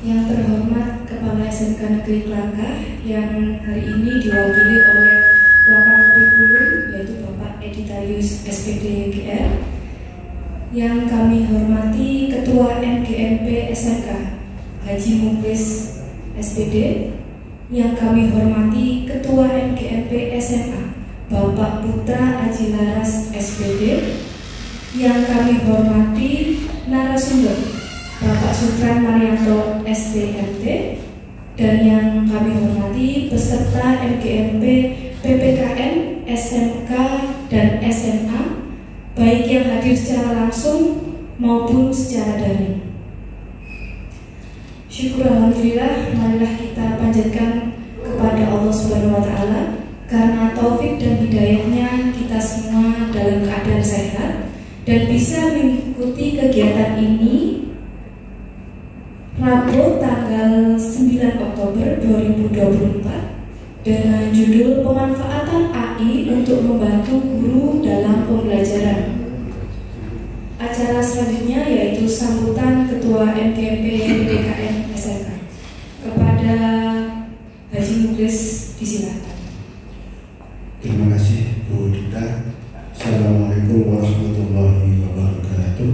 Yang terhormat Kepala SMK Negeri Kelangkah yang hari ini diwakili oleh Wakil Kurikulum yaitu Bapak Editarius SPD GR. Yang kami hormati Ketua MGMP SMK Haji Muklis SPD. Yang kami hormati Ketua MGMP SMA Bapak Putra Aji Laras SPD. Yang kami hormati narasumber Bapak Sutran Marianto SDMT, dan yang kami hormati peserta MGMP PPKN SMK dan SMA baik yang hadir secara langsung maupun secara daring. Syukur alhamdulillah, marilah kita panjatkan kepada Allah Subhanahu wa taala karena taufik dan hidayahnya kita semua dalam keadaan sehat dan bisa mengikuti kegiatan ini Rabu tanggal 9 Oktober 2024 dengan judul Pemanfaatan AI untuk membantu guru dalam pembelajaran. Acara selanjutnya yaitu sambutan Ketua MGMP PPKN SMK. Kepada Haji Muklis disilakan. Terima kasih Bu Dita. Assalamualaikum warahmatullahi wabarakatuh.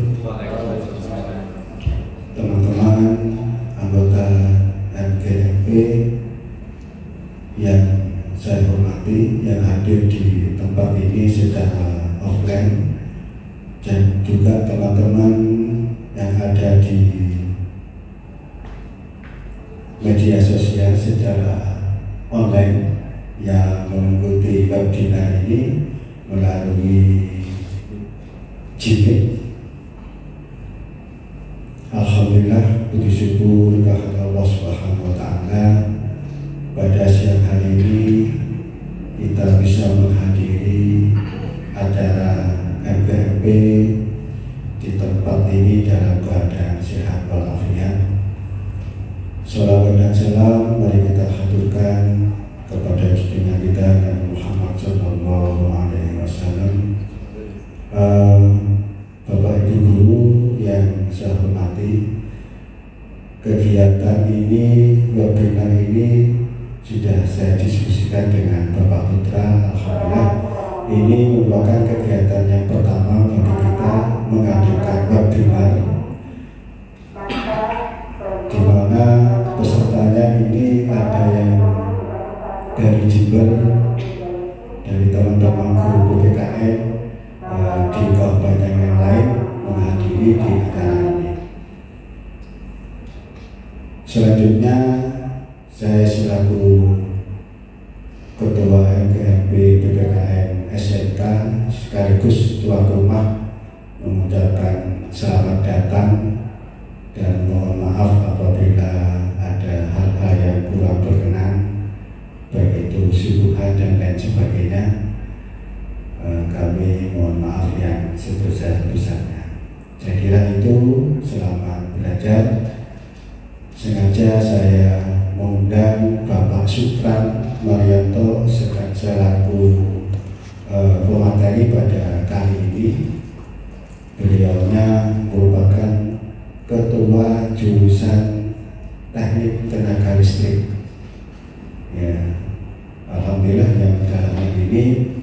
Teman-teman anggota MGMP yang saya hormati, yang hadir di tempat ini secara offline, dan juga teman-teman yang ada di media sosial secara online yang mengikuti webinar ini melalui Jimmy. Alhamdulillah, puji syukur kepada Allah Subhanahu wa taala, pada siang hari ini kita bisa menghadiri acara MGMP di tempat ini dalam keadaan sehat walafiat. Shalawat dan salam mari kita haturkan kepada junjungan kita Nabi Muhammad sallallahu alaihi wasallam. Bapak Ibu guru yang saya hormati, kegiatan ini, webinar ini sudah saya diskusikan dengan Bapak Putra. Alhamdulillah, ini merupakan kegiatan yang pertama bagi kita mengadakan webinar, di mana pesertanya ini ada yang dari Jember, dari teman-teman guru PPKN di kabupaten yang lain menghadiri di acara ini. Selanjutnya saya selaku Ketua MGMP PPKN SMK sekaligus tuan rumah mengucapkan selamat datang dan mohon maaf apabila ada hal-hal yang kurang berkenan, baik itu subuhan dan lain sebagainya. Kami mohon maaf yang sebesar-besarnya. Saya kira itu, selamat belajar. Sengaja saya mengundang Bapak Sutran Marianto selaku pemateri pada kali ini. Beliaunya merupakan Ketua Jurusan Teknik Tenaga Listrik. Ya, alhamdulillah yang dalam hal ini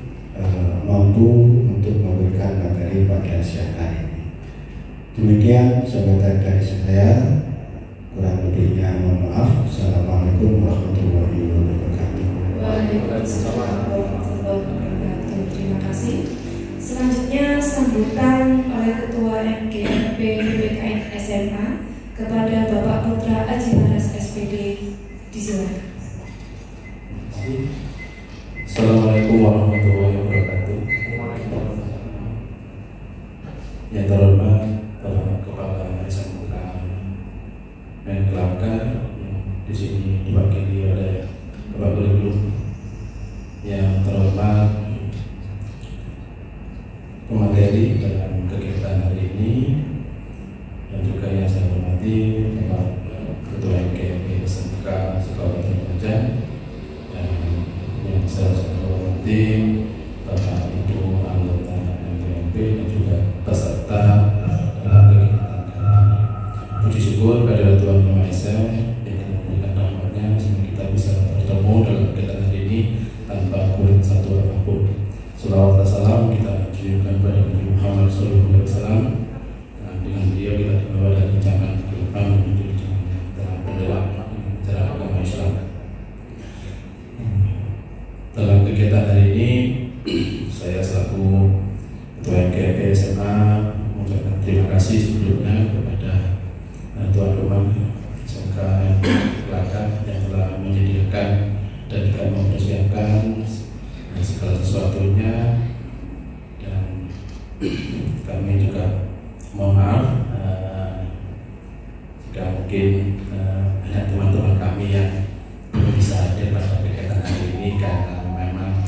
mampu untuk memberikan materi pada siang hari ini. Demikian sebentar dari saya, kurang lebihnya mohon maaf. Assalamualaikum warahmatullahi wabarakatuh. Waalaikumsalam warahmatullahi wabarakatuh. Terima kasih. Selanjutnya sambutan oleh Ketua MGMP PPKN SMA kepada Bapak Putra Aji Laras SPD. Disilakan. Assalamualaikum warahmatullahi wabarakatuh. Yang terhormat Bapak Kepala SMK Negeri Kelangkah, di sini diwakili oleh Bapak Kurikulum. Yang terhormat pemateri dalam kegiatan hari ini, dan juga yang saya hormati Bapak Ketua MGMP SMK Kabupaten Lumajang, dan yang saya hormati Bapak Ibu anggota MGMP dan juga peserta kegiatan kami. Puji syukur kepada Tuhan Yang Maha Esa mohon maaf jika mungkin banyak teman-teman kami yang belum bisa hadir pada kegiatan hari ini karena memang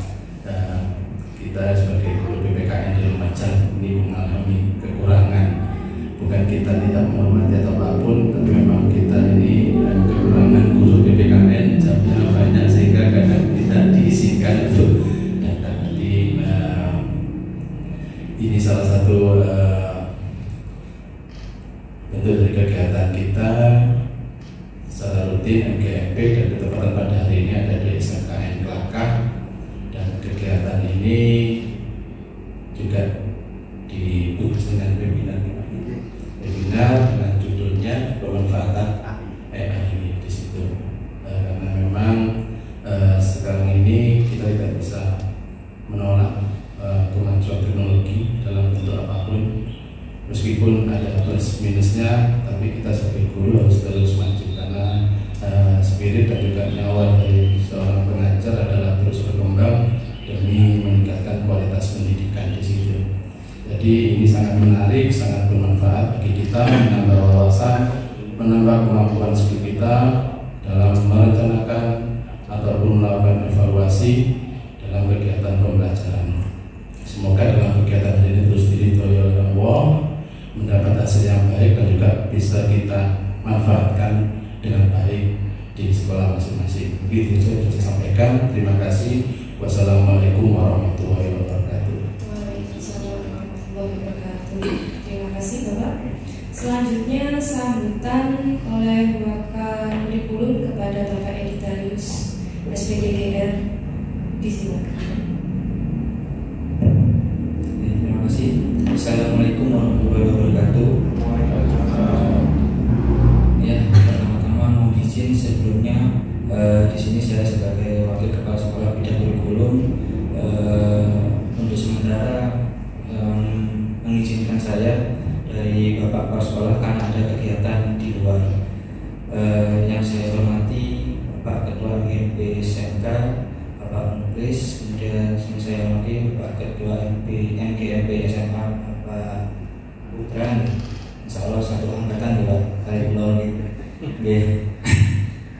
kita sebagai guru PPKN di Lumajang ini mengalami kekurangan. Bukan kita tidak menghormati atau apapun, tapi memang kita ini kekurangan guru PPKN, jamnya banyak sehingga kadang tidak diisikan untuk datang. Jadi ini salah satu bentuk dari kegiatan kita secara rutin MGMP, dan ketepatan pada hari ini ada di SMKN Kelakah, dan kegiatan ini juga dibungkus dengan webinar dengan judulnya pemanfaatan AI ini di situ. Karena memang sekarang ini kita tidak bisa menolak kemajuan teknologi dalam bentuk apapun, meskipun ada plus minusnya, tapi kita sebagai guru harus terus maju karena spirit dan juga nyawa dari seorang pengajar adalah terus berkembang demi meningkatkan kualitas pendidikan di situ. Jadi ini sangat menarik, sangat bermanfaat bagi kita, menambah wawasan, menambah kemampuan skill kita dalam merencanakan ataupun melakukan evaluasi dalam kegiatan pembelajaran. Semoga dalam kegiatan ini terus diridhoi oleh Allah, mendapat hasil yang baik dan juga bisa kita manfaatkan dengan baik di sekolah masing-masing. Begitu saja saya sampaikan. Terima kasih. Wassalamualaikum warahmatullahi wabarakatuh. Waalaikumsalam warahmatullahi wabarakatuh. Terima kasih Bapak. Selanjutnya sambutan oleh Wakakurikulum kepada Bapak Editarius SPDGR. Disilakan. Terima kasih. Assalamualaikum warahmatullahi wabarakatuh. Ya, pertama-tama mohon izin sebelumnya di sini saya sebagai wakil kepala sekolah bidang kurikulum untuk sementara mengizinkan saya dari Bapak Kepala Sekolah karena ada kegiatan di luar. Yang saya hormati Bapak Ketua MP SMK, Bapak Muklis, kemudian yang saya hormati Bapak Ketua MGMP SMA Bapak Putra, insya Allah satu angkatan Bapak dari Pulau ini.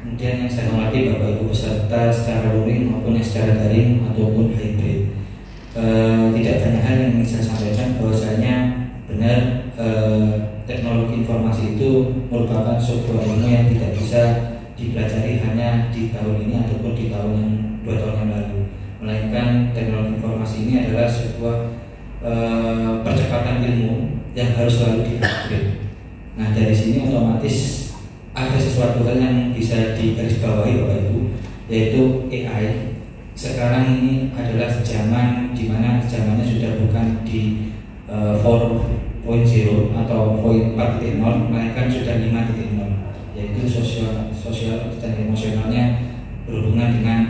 Kemudian yang saya hormati Bapak Ibu peserta secara luring maupun secara daring ataupun hybrid. Tidak banyak hal yang ingin saya sampaikan, bahwasanya benar teknologi informasi itu merupakan sebuah ilmu yang tidak bisa dipelajari hanya di tahun ini ataupun di tahun yang 2 tahun yang lalu, melainkan teknologi informasi ini adalah sebuah percepatan ilmu yang harus selalu di-upgrade. Nah, dari sini otomatis ada sesuatu hal yang bisa digarisbawahi Bapak Ibu, yaitu AI. Sekarang ini adalah zaman di mana zamannya sudah bukan di 4.0 atau 4.0, melainkan sudah 5.0, yaitu sosial dan emosionalnya berhubungan dengan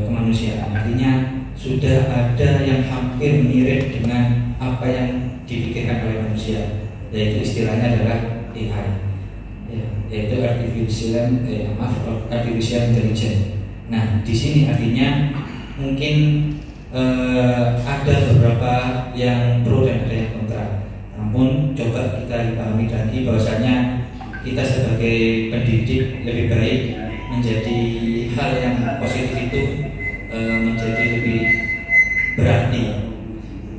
kemanusiaan. Artinya sudah ada yang hampir mirip dengan apa yang dipikirkan oleh manusia, yaitu istilahnya adalah AI, yaitu artificial intelligence. Nah, di sini artinya mungkin ada beberapa yang pro dan ada yang kontra. Namun coba kita pahami lagi bahwasanya kita sebagai pendidik lebih baik menjadi hal yang positif itu menjadi lebih berarti.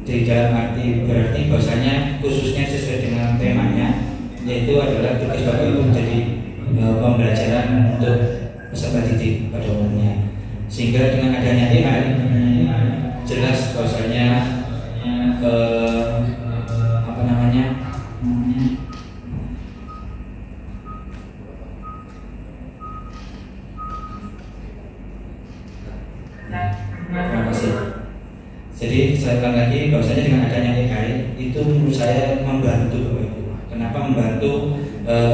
Di dalam arti berarti bahwasanya khususnya sesuai dengan temanya, yaitu adalah tugas Bapak Ibu menjadi pembelajaran untuk peserta didik pada umumnya. Sehingga dengan adanya AI jelas bahwasanya terima kasih. Jadi saya ulang lagi bahwasanya dengan adanya AI itu menurut saya membantu Bapak Ibu. Kenapa membantu?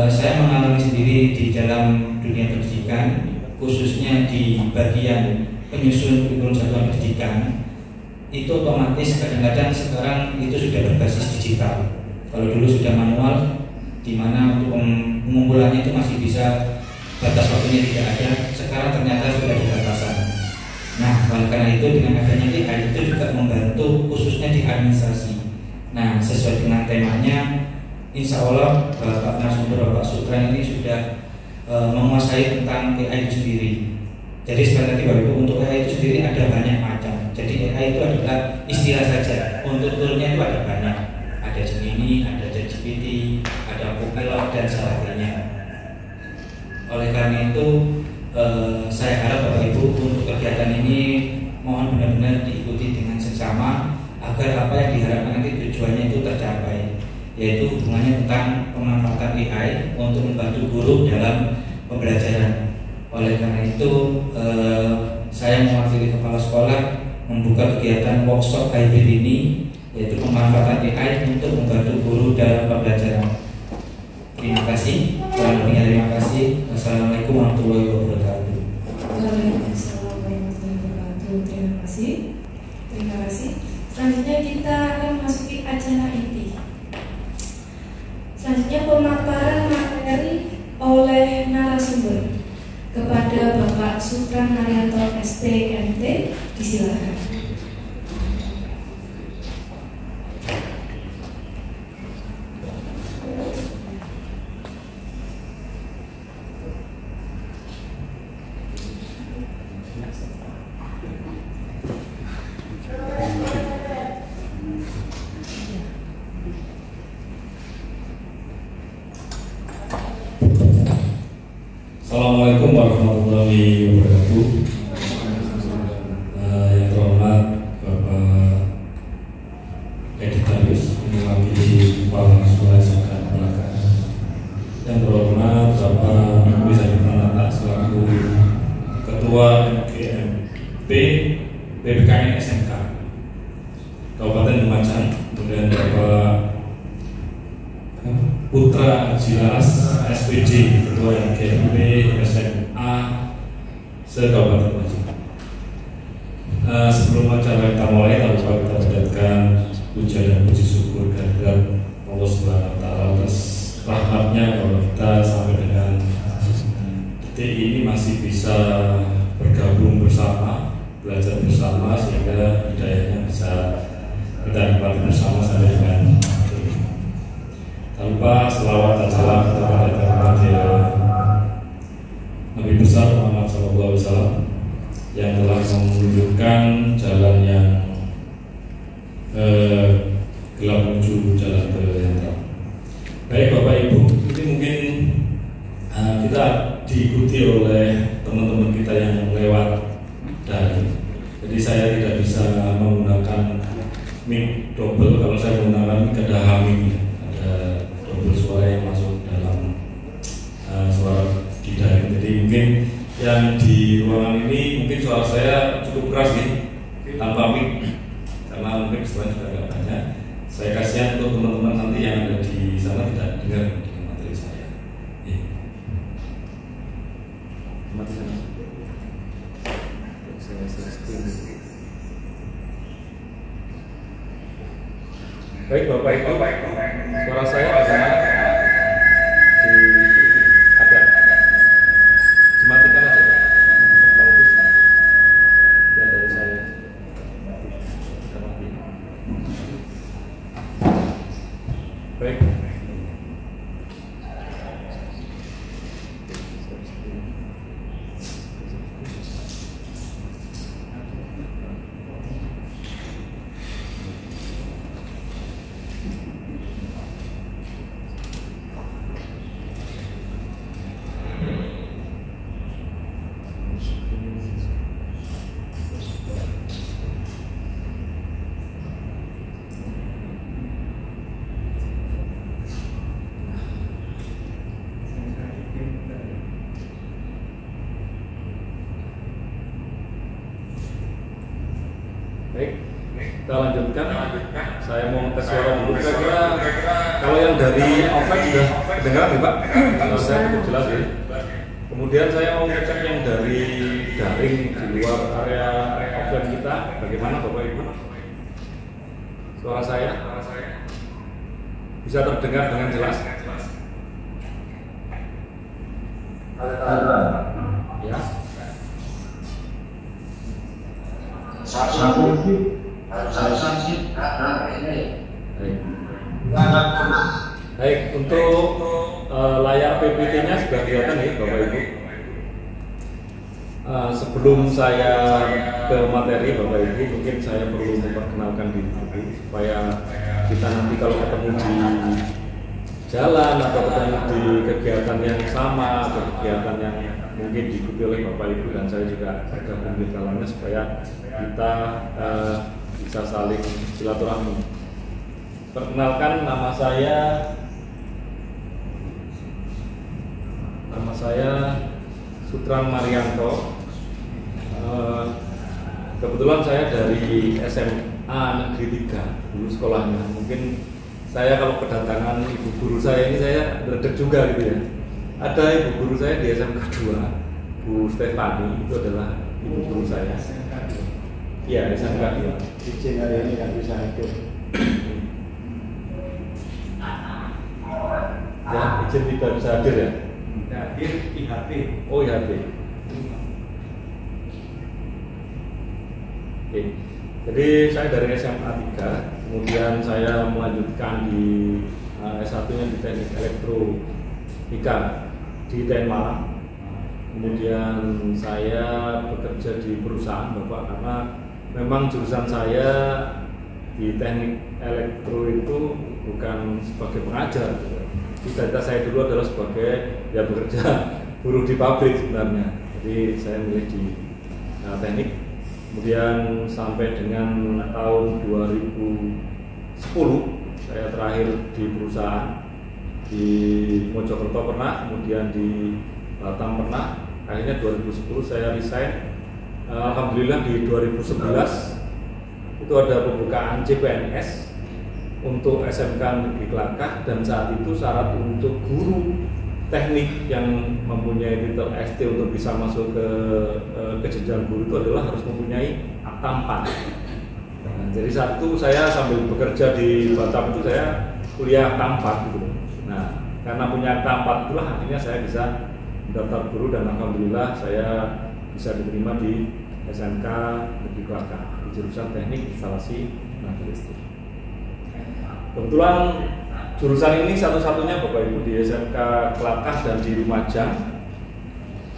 Saya mengalami sendiri di dalam dunia pendidikan, khususnya di bagian penyusun kurikulum satuan pendidikan. Itu otomatis kadang-kadang sekarang itu sudah berbasis digital. Kalau dulu sudah manual, di mana untuk pengumpulannya itu masih bisa batas waktunya tidak ada. Sekarang ternyata sudah ada batasan. Nah, karena itu dengan adanya AI itu juga membantu khususnya di administrasi. Nah, sesuai dengan temanya, insya Allah Bapak narasumber Bapak Sutran ini sudah menguasai tentang AI itu sendiri. Jadi sebenarnya Bapak Ibu, untuk AI itu sendiri ada banyak macam. Jadi AI itu adalah istilah saja. Untuk toolnya itu ada banyak. Ada Gemini, ada ChatGPT, ada Copilot dan sebagainya. Oleh karena itu, saya harap Bapak Ibu untuk kegiatan ini mohon benar-benar diikuti dengan seksama agar apa yang diharapkan nanti tujuannya itu tercapai, yaitu hubungannya tentang pemanfaatan AI untuk membantu guru dalam pembelajaran. Oleh karena itu, saya mewakili kepala sekolah membuka kegiatan workshop hybrid ini, yaitu pemanfaatan AI untuk membantu guru dalam pembelajaran. Terima kasih. Kurang lebihnya terima kasih. Wassalamualaikum warahmatullahi wabarakatuh. Waalaikumsalam warahmatullahi wabarakatuh. Terima kasih. Terima kasih. Selanjutnya kita akan masuki acara inti. Selanjutnya pemaparan materi oleh narasumber. Kepada Bapak Sutran Haryanto STMT, disilakan. Assalamualaikum warahmatullahi wabarakatuh. Yang terhormat Bapak Editarius mewakili Kepala Sekolah SMK Belakang. Yang terhormat Bapak Bisa Dipenata selaku Ketua MGMP PPKN SMK Kabupaten Lumajang. Kemudian Bapak Putra Jilas SPD Ketua MGMP SMA se-Kabupaten Lumajang. Sebelum acara kita mulai, tak lupa kita panjatkan puja dan puji syukur kehadirat Allah Subhanahu Wa Taala atas rahmatnya bahwa kita sampai dengan detik ini masih bisa bergabung bersama, belajar bersama, sehingga hidayahnya bisa kita nikmati bersama sampai dengan tanpa selawat dan salam kepada Nabi besar Muhammad SAW yang telah menunjukkan jalan yang gelap menuju jalan yang terang. Baik Bapak Ibu, ini mungkin kita diikuti oleh teman-teman kita yang lewat daring. Jadi saya tidak bisa menggunakan mic double. Kalau saya menggunakan mic ada humming, suara yang masuk dalam suara di daring. Jadi mungkin yang di ruangan ini mungkin suara saya cukup keras tanpa mic, karena mungkin setelah juga agak banyak. Saya kasihan untuk teman-teman nanti yang ada di sana tidak dengar dengan materi saya. Mati sana. Baik Bapak Ibu, suara saya agak dimatikan aja Pak. Kalau bisa ya dari saya kita mati. Baik. Baik, kita lanjutkan. Saya mau tes suara dulu. Kira-kira kalau yang dari offline sudah kedengaran ya Pak? Kalau saya cukup jelas ya. Kemudian saya mau ngecek yang dari daring di luar area offline kita. Bagaimana Bapak Ibu? Suara saya bisa terdengar dengan jelas? Ya. Satu sanksi ada ini. Baik, untuk layar PPT-nya sudah kelihatan ya Bapak Ibu. Sebelum saya ke materi Bapak Ibu, mungkin saya perlu memperkenalkan diri dulu supaya kita nanti kalau ketemu di jalan atau ketemu di kegiatan yang sama atau kegiatan yang mungkin diikuti oleh Bapak Ibu dan saya juga bergabung di dalamnya supaya kita bisa saling silaturahmi. Perkenalkan, nama saya Sutrang Marianto. Kebetulan saya dari SMA Negeri 3 dulu sekolahnya. Mungkin saya kalau kedatangan ibu guru saya ini saya redek juga gitu ya. Ada ibu guru saya di SMK 2, Bu Stefani, itu adalah ibu guru saya. Iya, SMK 2. Izin hari ini nggak bisa hadir. Ya, izin tidak bisa hadir ya. Hadir IHP. Oh, IHP. Oke. Jadi saya dari SMA 3, kemudian saya melanjutkan di S1-nya di Teknik Elektronika di TN Malang. Kemudian saya bekerja di perusahaan Bapak karena memang jurusan saya di Teknik Elektro itu bukan sebagai pengajar. Cita-cita saya dulu adalah sebagai bekerja buruh di pabrik sebenarnya. Jadi saya milih di teknik. Kemudian sampai dengan tahun 2010 saya terakhir di perusahaan di Mojokerto pernah, kemudian di Batam pernah. Akhirnya 2010 saya resign. Alhamdulillah di 2011 itu ada pembukaan CPNS untuk SMK Negeri Kelakah, dan saat itu syarat untuk guru teknik yang mempunyai titel ST untuk bisa masuk ke jenjang guru itu adalah harus mempunyai akta 4. Nah, jadi saat itu saya sambil bekerja di Batam itu saya kuliah akta 4 gitu. Nah, karena punya akta 4 itulah akhirnya saya bisa mendaftar guru dan alhamdulillah saya bisa diterima di SMK Negeri Kelakah di jurusan Teknik Instalasi Tenaga Listrik. Kebetulan jurusan ini satu-satunya Bapak Ibu di SMK Kelakah dan di Lumajang.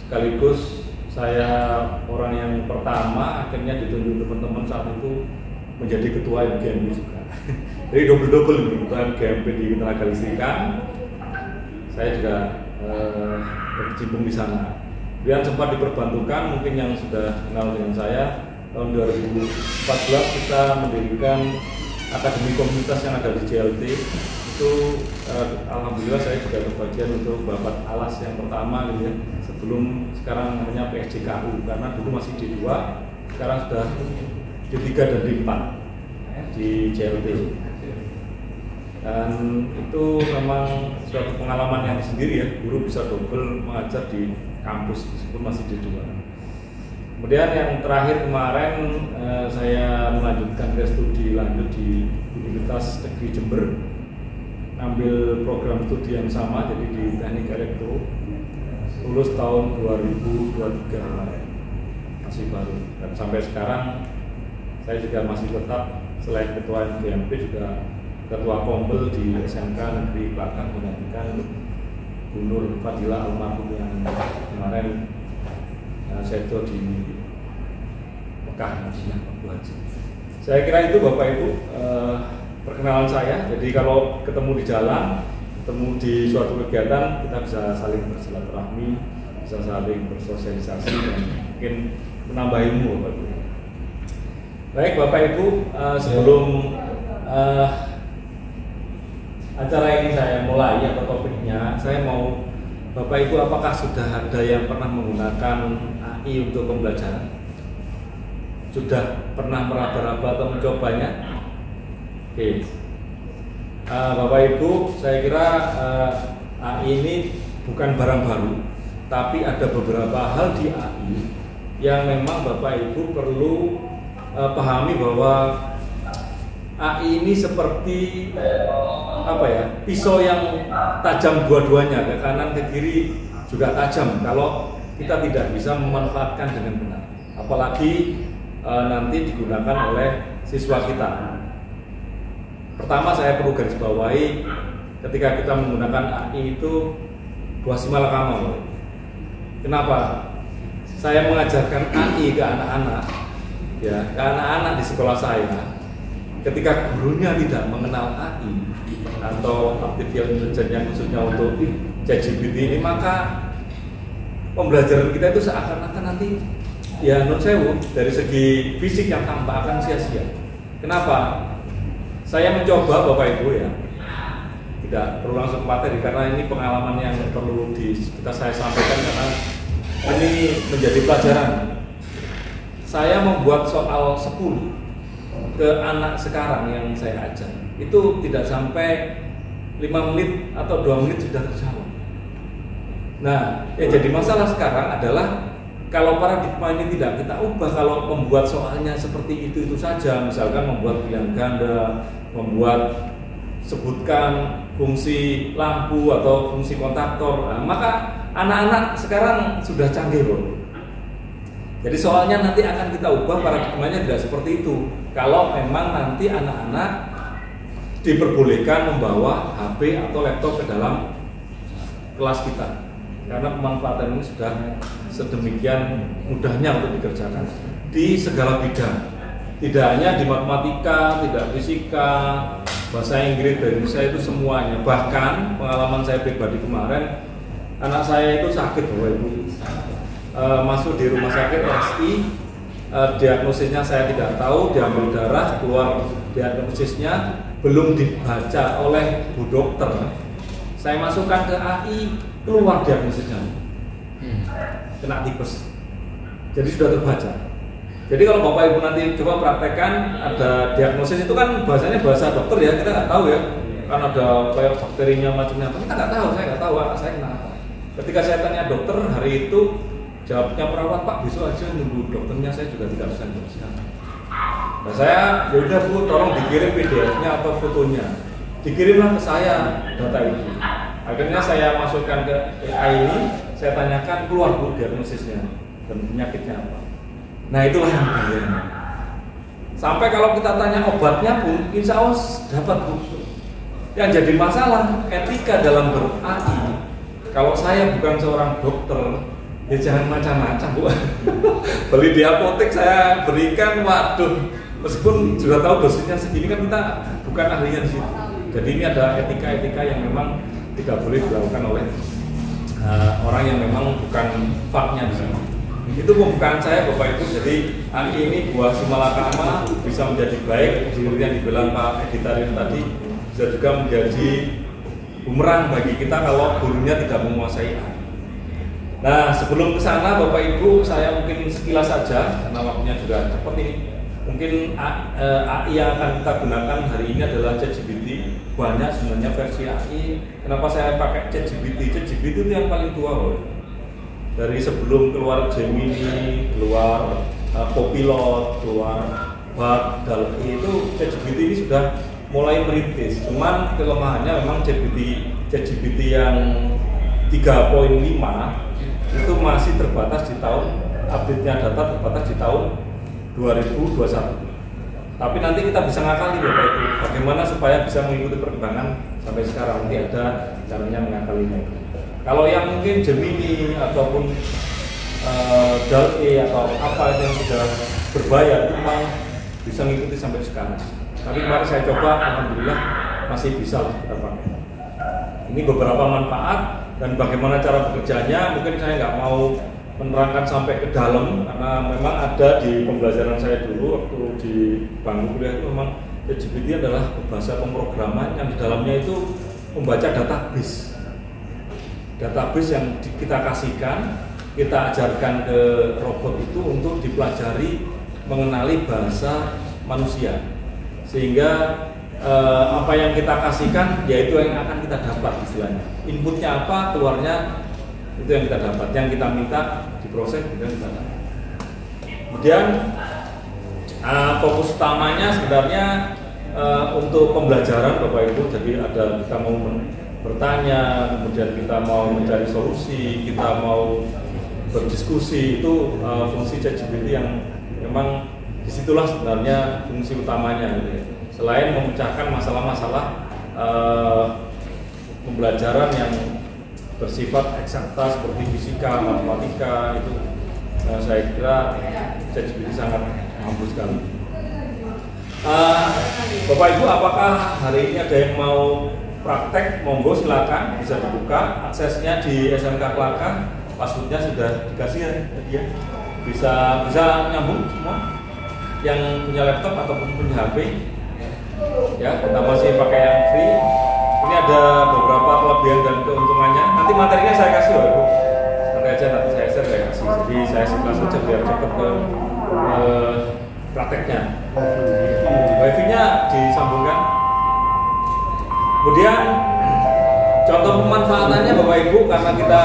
Sekaligus saya orang yang pertama akhirnya ditunjuk teman-teman saat itu menjadi ketua MGMP juga. Jadi double ini ketua MGMP di Tenaga Listrikan. Saya juga berkecimpung di sana. Kemudian sempat diperbantukan, mungkin yang sudah kenal dengan saya, tahun 2014 kita mendirikan akademi komunitas yang ada di JLT. Itu alhamdulillah saya juga terbagian untuk babat alas yang pertama gitu ya, sebelum sekarang namanya PSJKU, karena dulu masih D2, sekarang sudah D3 dan D4 di JLT. Dan itu memang suatu pengalaman yang sendiri ya, guru bisa double mengajar di kampus meskipun masih D2. Kemudian yang terakhir kemarin saya melanjutkan ke studi lanjut di Universitas Negeri Jember, ambil program studi yang sama, jadi di Teknik Elektro, lulus tahun 2023 kemarin, masih baru. Dan sampai sekarang saya juga masih tetap selain ketua MGMP juga ketua kompel di SMK Negeri Kelakah menggantikan Bu Nur Fadilah almarhum yang kemarin seto di Mekah, Abu Haji. Saya kira itu Bapak Ibu perkenalan saya. Jadi kalau ketemu di jalan, ketemu di suatu kegiatan, kita bisa saling bersilaturahmi, bisa saling bersosialisasi dan mungkin menambah ilmu Bapak Ibu. Baik Bapak Ibu, sebelum acara ini saya mulai atau topiknya, saya mau Bapak Ibu, apakah sudah ada yang pernah menggunakan AI untuk pembelajaran? Sudah pernah meraba-raba atau mencobanya? Oke, Bapak Ibu, saya kira AI ini bukan barang baru, tapi ada beberapa hal di AI yang memang Bapak Ibu perlu pahami bahwa AI ini seperti pisau yang tajam dua-duanya, ke kanan ke kiri juga tajam kalau kita tidak bisa memanfaatkan dengan benar, apalagi nanti digunakan oleh siswa kita. Pertama saya perlu garis bawahi, ketika kita menggunakan AI itu buah simalakama. Kenapa? Saya mengajarkan AI ke anak-anak, ya, ke anak-anak di sekolah saya. Ketika gurunya tidak mengenal AI atau artificial intelligence yang khususnya untuk ChatGPT ini, maka pembelajaran kita itu seakan-akan nanti ya non sewu dari segi fisik yang tampak akan sia-sia. Kenapa? Saya mencoba Bapak Ibu ya, tidak perlu langsung materi karena ini pengalaman yang perlu saya sampaikan karena ini menjadi pelajaran. Saya membuat soal 10 ke anak sekarang yang saya ajar itu tidak sampai 5 menit atau 2 menit sudah terjawab. Nah, yang jadi masalah sekarang adalah kalau paradigma ini tidak kita ubah, kalau membuat soalnya seperti itu saja, misalkan membuat pilihan ganda, membuat sebutkan fungsi lampu atau fungsi kontaktor, nah, maka anak-anak sekarang sudah canggih loh. Jadi soalnya nanti akan kita ubah paradigmanya tidak seperti itu. Kalau memang nanti anak-anak diperbolehkan membawa HP atau laptop ke dalam kelas kita, karena pemanfaatan ini sudah sedemikian mudahnya untuk dikerjakan di segala bidang. Tidak hanya di matematika, tidak fisika, bahasa Inggris, bahasa Indonesia, itu semuanya. Bahkan pengalaman saya pribadi kemarin, anak saya itu sakit Bapak Ibu, masuk di rumah sakit RSI, diagnosisnya saya tidak tahu, diambil darah, keluar diagnosisnya, belum dibaca oleh bu dokter. Saya masukkan ke AI, keluar diagnosisnya, kena tipes. Jadi sudah terbaca. Jadi kalau Bapak Ibu nanti coba praktekkan, ada diagnosis itu kan bahasanya bahasa dokter ya, kita nggak tahu ya, kan ada kayak bakterinya macamnya apa, kita nggak tahu, saya nggak tahu anak saya kena apa. Ketika saya tanya dokter hari itu, jawabnya perawat, Pak besok aja nunggu dokternya, saya juga tidak bisa jawab. Nah saya, ya udah Bu, tolong dikirim PDF-nya atau fotonya, dikirimlah ke saya data itu. Akhirnya saya masukkan ke AI ini, saya tanyakan, keluar Bu diagnosisnya dan penyakitnya apa. Nah itulah yang bahayanya. Sampai kalau kita tanya obatnya pun, insya Allah dapat Bu. Yang jadi masalah etika dalam ber-AI. Kalau saya bukan seorang dokter, ya jangan macam-macam Bu. Beli di apotek saya berikan, waduh, meskipun sudah tahu dosisnya segini kan kita bukan ahlinya di situ. Jadi ini ada etika-etika yang memang tidak boleh dilakukan oleh orang yang memang bukan faknya di sana. Itu pembukaan saya Bapak Ibu. Jadi AI ini buah simalakama, bisa menjadi baik seperti yang dibilang Pak Editarin tadi, bisa juga menjadi bumerang bagi kita kalau gurunya tidak menguasai AI. Nah sebelum ke sana Bapak Ibu, saya mungkin sekilas saja karena waktunya juga cepat ini. Mungkin AI yang akan kita gunakan hari ini adalah ChatGPT. Banyak sebenarnya versi AI. Kenapa saya pakai ChatGPT? ChatGPT itu yang paling tua loh. Dari sebelum keluar Gemini, keluar Copilot, keluar Bard, DALL-E, itu ChatGPT ini sudah mulai merintis. Cuman kelemahannya memang ChatGPT yang 3.5 itu masih terbatas di tahun, update-nya data terbatas di tahun 2021. Tapi nanti kita bisa ngakali Bapak Ibu, bagaimana supaya bisa mengikuti perkembangan sampai sekarang. Nanti ada caranya mengakalinya. Kalau yang mungkin Gemini ataupun DALL-E atau apa yang sudah berbayar itu memang bisa mengikuti sampai sekarang. Tapi kemarin saya coba, alhamdulillah masih bisa kita pakai. Ini beberapa manfaat dan bagaimana cara bekerjanya. Mungkin saya nggak mau menerangkan sampai ke dalam karena memang ada di pembelajaran saya dulu waktu di bangku kuliah itu memang ChatGPT adalah bahasa pemrograman yang di dalamnya itu membaca database yang kita kasihkan, kita ajarkan ke robot itu untuk dipelajari mengenali bahasa manusia, sehingga apa yang kita kasihkan yaitu yang akan kita dapat istilahnya. Inputnya apa, keluarnya itu yang kita dapat, yang kita minta diproses dan kita dapat. Kemudian fokus utamanya sebenarnya untuk pembelajaran Bapak Ibu. Jadi ada kita mau bertanya, kemudian kita mau mencari solusi, kita mau berdiskusi, itu fungsi ChatGPT yang memang disitulah sebenarnya fungsi utamanya gitu ya. Selain memecahkan masalah-masalah pembelajaran yang bersifat eksakta seperti fisika, matematika itu saya kira ChatGPT sangat mampu sekali. Bapak Ibu, apakah hari ini ada yang mau praktek? Monggo silakan, bisa dibuka aksesnya di SMK Kelaka. Passwordnya sudah dikasih ya, bisa nyambung semua. Yang punya laptop ataupun punya HP, ya kita masih pakai yang free. Ini ada beberapa kelebihan dan keuntungannya. Nanti materinya saya kasih loh, Bu. Nanti aja nanti saya share, saya kasih. Jadi saya sebelah saja biar cepat ke prakteknya. Wifi-nya disambungkan. Kemudian contoh pemanfaatannya Bapak Ibu, karena kita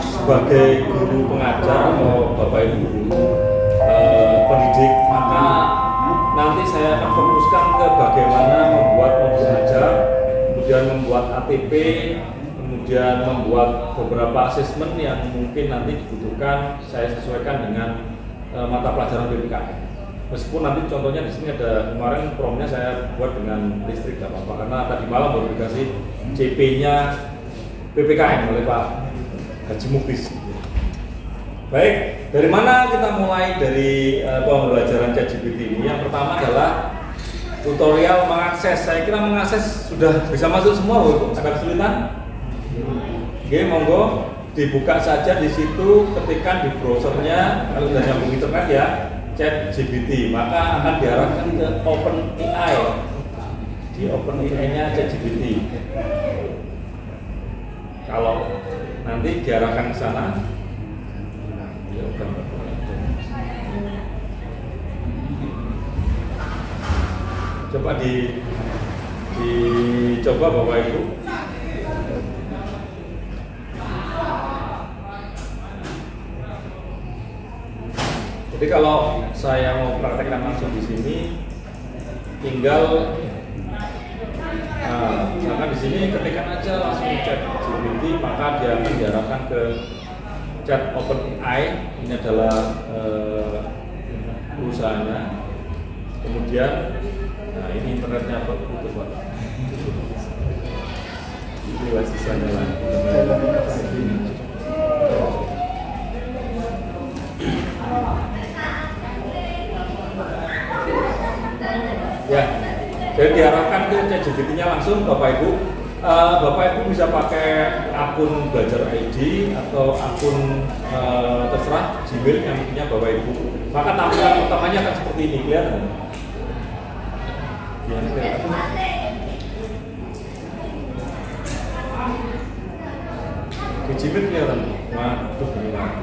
sebagai guru pengajar atau Bapak Ibu guru pendidik, maka nanti saya akan fokuskan ke bagaimana membuat modul ajar, kemudian membuat ATP, kemudian membuat beberapa asesmen yang mungkin nanti dibutuhkan. Saya sesuaikan dengan mata pelajaran PPKN. Meskipun nanti contohnya di sini ada, kemarin promnya saya buat dengan listrik, tidak apa-apa, karena tadi malam baru dikasih CP-nya PPKN oleh Pak Haji Muktis. Baik, dari mana kita mulai dari pembelajaran ChatGPT ini? Yang pertama adalah tutorial mengakses. Saya kira mengakses sudah bisa masuk semua, Bu. Ada kesulitan? Oke, monggo dibuka saja di situ, ketikkan di browsernya, kalau sudah nyambung internet ya, ChatGPT, maka akan diarahkan ke OpenAI. Di OpenAI-nya ChatGPT. Kalau nanti diarahkan ke sana, coba dicoba Bapak Ibu. Jadi kalau saya mau praktekkan langsung di sini, tinggal misalkan di sini ketikkan aja langsung ChatGPT, maka dia akan diarahkan ke chat OpenAI. Ini adalah perusahaannya. Kemudian, nah ini internetnya apa? Putus, Pak. Ini sisanya lah. Ya, jadi diarahkan ke ChatGPT-nya langsung, Bapak Ibu. Bapak Ibu bisa pakai akun Belajar ID atau akun terserah Gmail yang punya Bapak Ibu. Maka tampilan utamanya akan seperti ini, kelihatan. Ya, kelihatan. Di Gmail kelihatan. Waduh, ini lagi.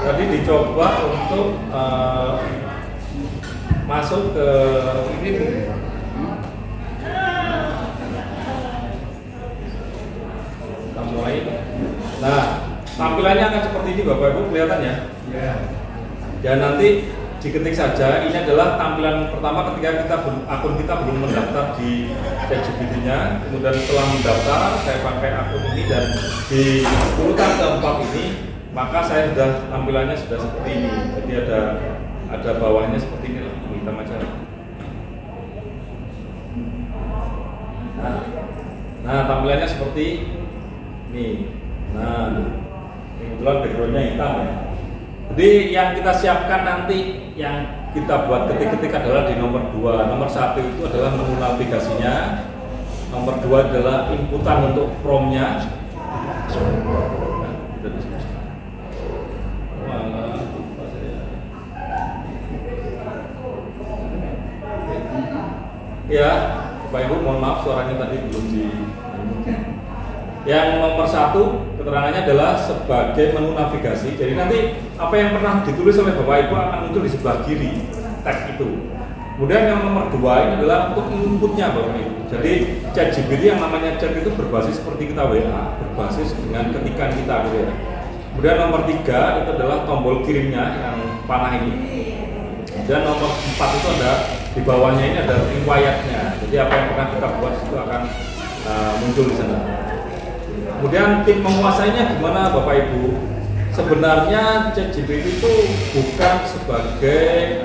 Tadi dicoba untuk masuk ke ini. Kita mulai. Nah, tampilannya akan seperti ini Bapak Ibu, kelihatan ya? Dan nanti diketik saja. Ini adalah tampilan pertama ketika akun kita belum mendaftar di ChatGPT-nya. Kemudian setelah mendaftar, saya pakai akun ini dan di urutan keempat ini, maka saya sudah tampilannya sudah seperti ini. Jadi ada bawahnya seperti ini lah. Kita baca. Nah, tampilannya seperti ini. Nah, kebetulan backgroundnya hitam ya. Jadi yang kita siapkan nanti, yang kita buat ketik-ketik adalah di nomor 2. Nomor 1 itu adalah menu navigasinya. Nomor 2 adalah inputan untuk prompt-nya. Ya, Bapak Ibu, mohon maaf suaranya tadi belum di. Yang nomor 1 keterangannya adalah sebagai menu navigasi. Jadi nanti apa yang pernah ditulis oleh Bapak Ibu akan muncul di sebelah kiri teks itu. Kemudian yang nomor 2 ini adalah untuk inputnya Bapak Ibu. Jadi ChatGPT yang namanya chat itu berbasis seperti kita WA, berbasis dengan ketikan kita gitu ya. Kemudian nomor 3 itu adalah tombol kirimnya yang panah ini. Dan nomor 4 itu ada di bawahnya ini ada riwayatnya. Jadi apa yang pernah kita buat itu akan muncul di sana. Kemudian tim menguasainya gimana Bapak Ibu? Sebenarnya ChatGPT itu bukan sebagai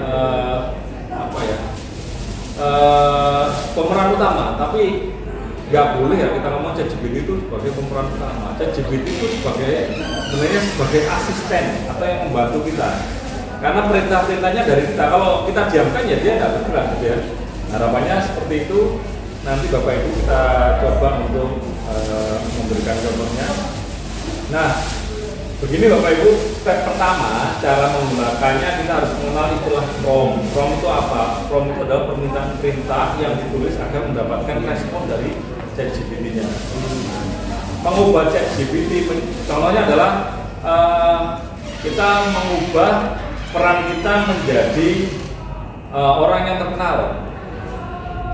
pemeran utama, tapi nggak boleh ya kita ngomong ChatGPT itu sebagai pemeran utama. ChatGPT itu sebenarnya sebagai asisten atau yang membantu kita. Karena perintah-perintahnya dari kita. Kalau kita diamkan ya dia nggak bergerak gitu ya. Harapannya seperti itu. Nanti Bapak Ibu kita coba untuk memberikan contohnya. Nah, begini Bapak Ibu, step pertama cara menggunakannya kita harus mengenal istilah prompt. Prompt itu apa? Prompt itu adalah permintaan perintah yang ditulis agar mendapatkan respon dari ChatGPT-nya. Mengubah ChatGPT, contohnya adalah kita mengubah peran kita menjadi orang yang terkenal.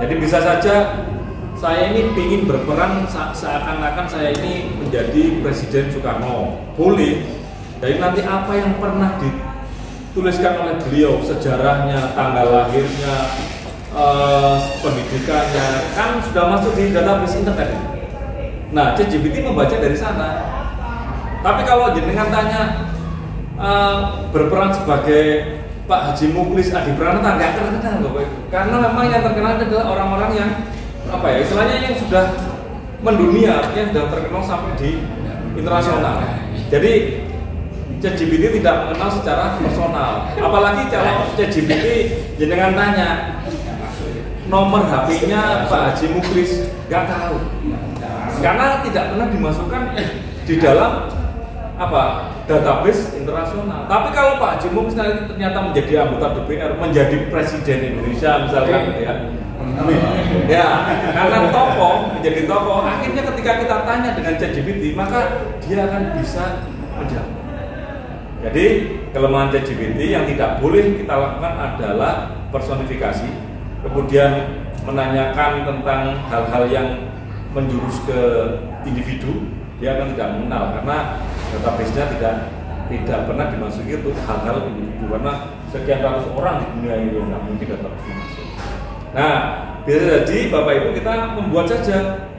Jadi bisa saja saya ini ingin berperan seakan-akan saya ini menjadi Presiden Soekarno. Boleh. Jadi nanti apa yang pernah dituliskan oleh beliau, sejarahnya, tanggal lahirnya, pendidikannya, kan sudah masuk di database internet. Nah, ChatGPT membaca dari sana. Tapi kalau jenengan tanya berperan sebagai Pak Haji Muklis Adi Pranata, nggak terkenal Bapak Ibu. Karena memang yang terkenal adalah orang-orang yang istilahnya yang sudah mendunia, yang sudah terkenal sampai di internasional. Jadi ChatGPT tidak mengenal secara personal. Apalagi kalau ChatGPT jenengan tanya nomor HP-nya Pak Haji Muklis, nggak tahu. Karena tidak pernah dimasukkan di dalam database internasional. Tapi kalau Pak Haji Muklis ternyata menjadi anggota DPR, menjadi Presiden Indonesia misalkan gitu ya. Ya, karena menjadi tokoh, akhirnya ketika kita tanya dengan ChatGPT, maka dia akan bisa menjawab. Jadi kelemahan ChatGPT yang tidak boleh kita lakukan adalah personifikasi, kemudian menanyakan tentang hal-hal yang menjurus ke individu, dia akan tidak mengenal karena database-nya tidak pernah dimasuki untuk hal-hal individu, karena sekian ratus orang di dunia ini yang nggak mungkin database masuk. Nah, bisa jadi Bapak Ibu kita membuat saja.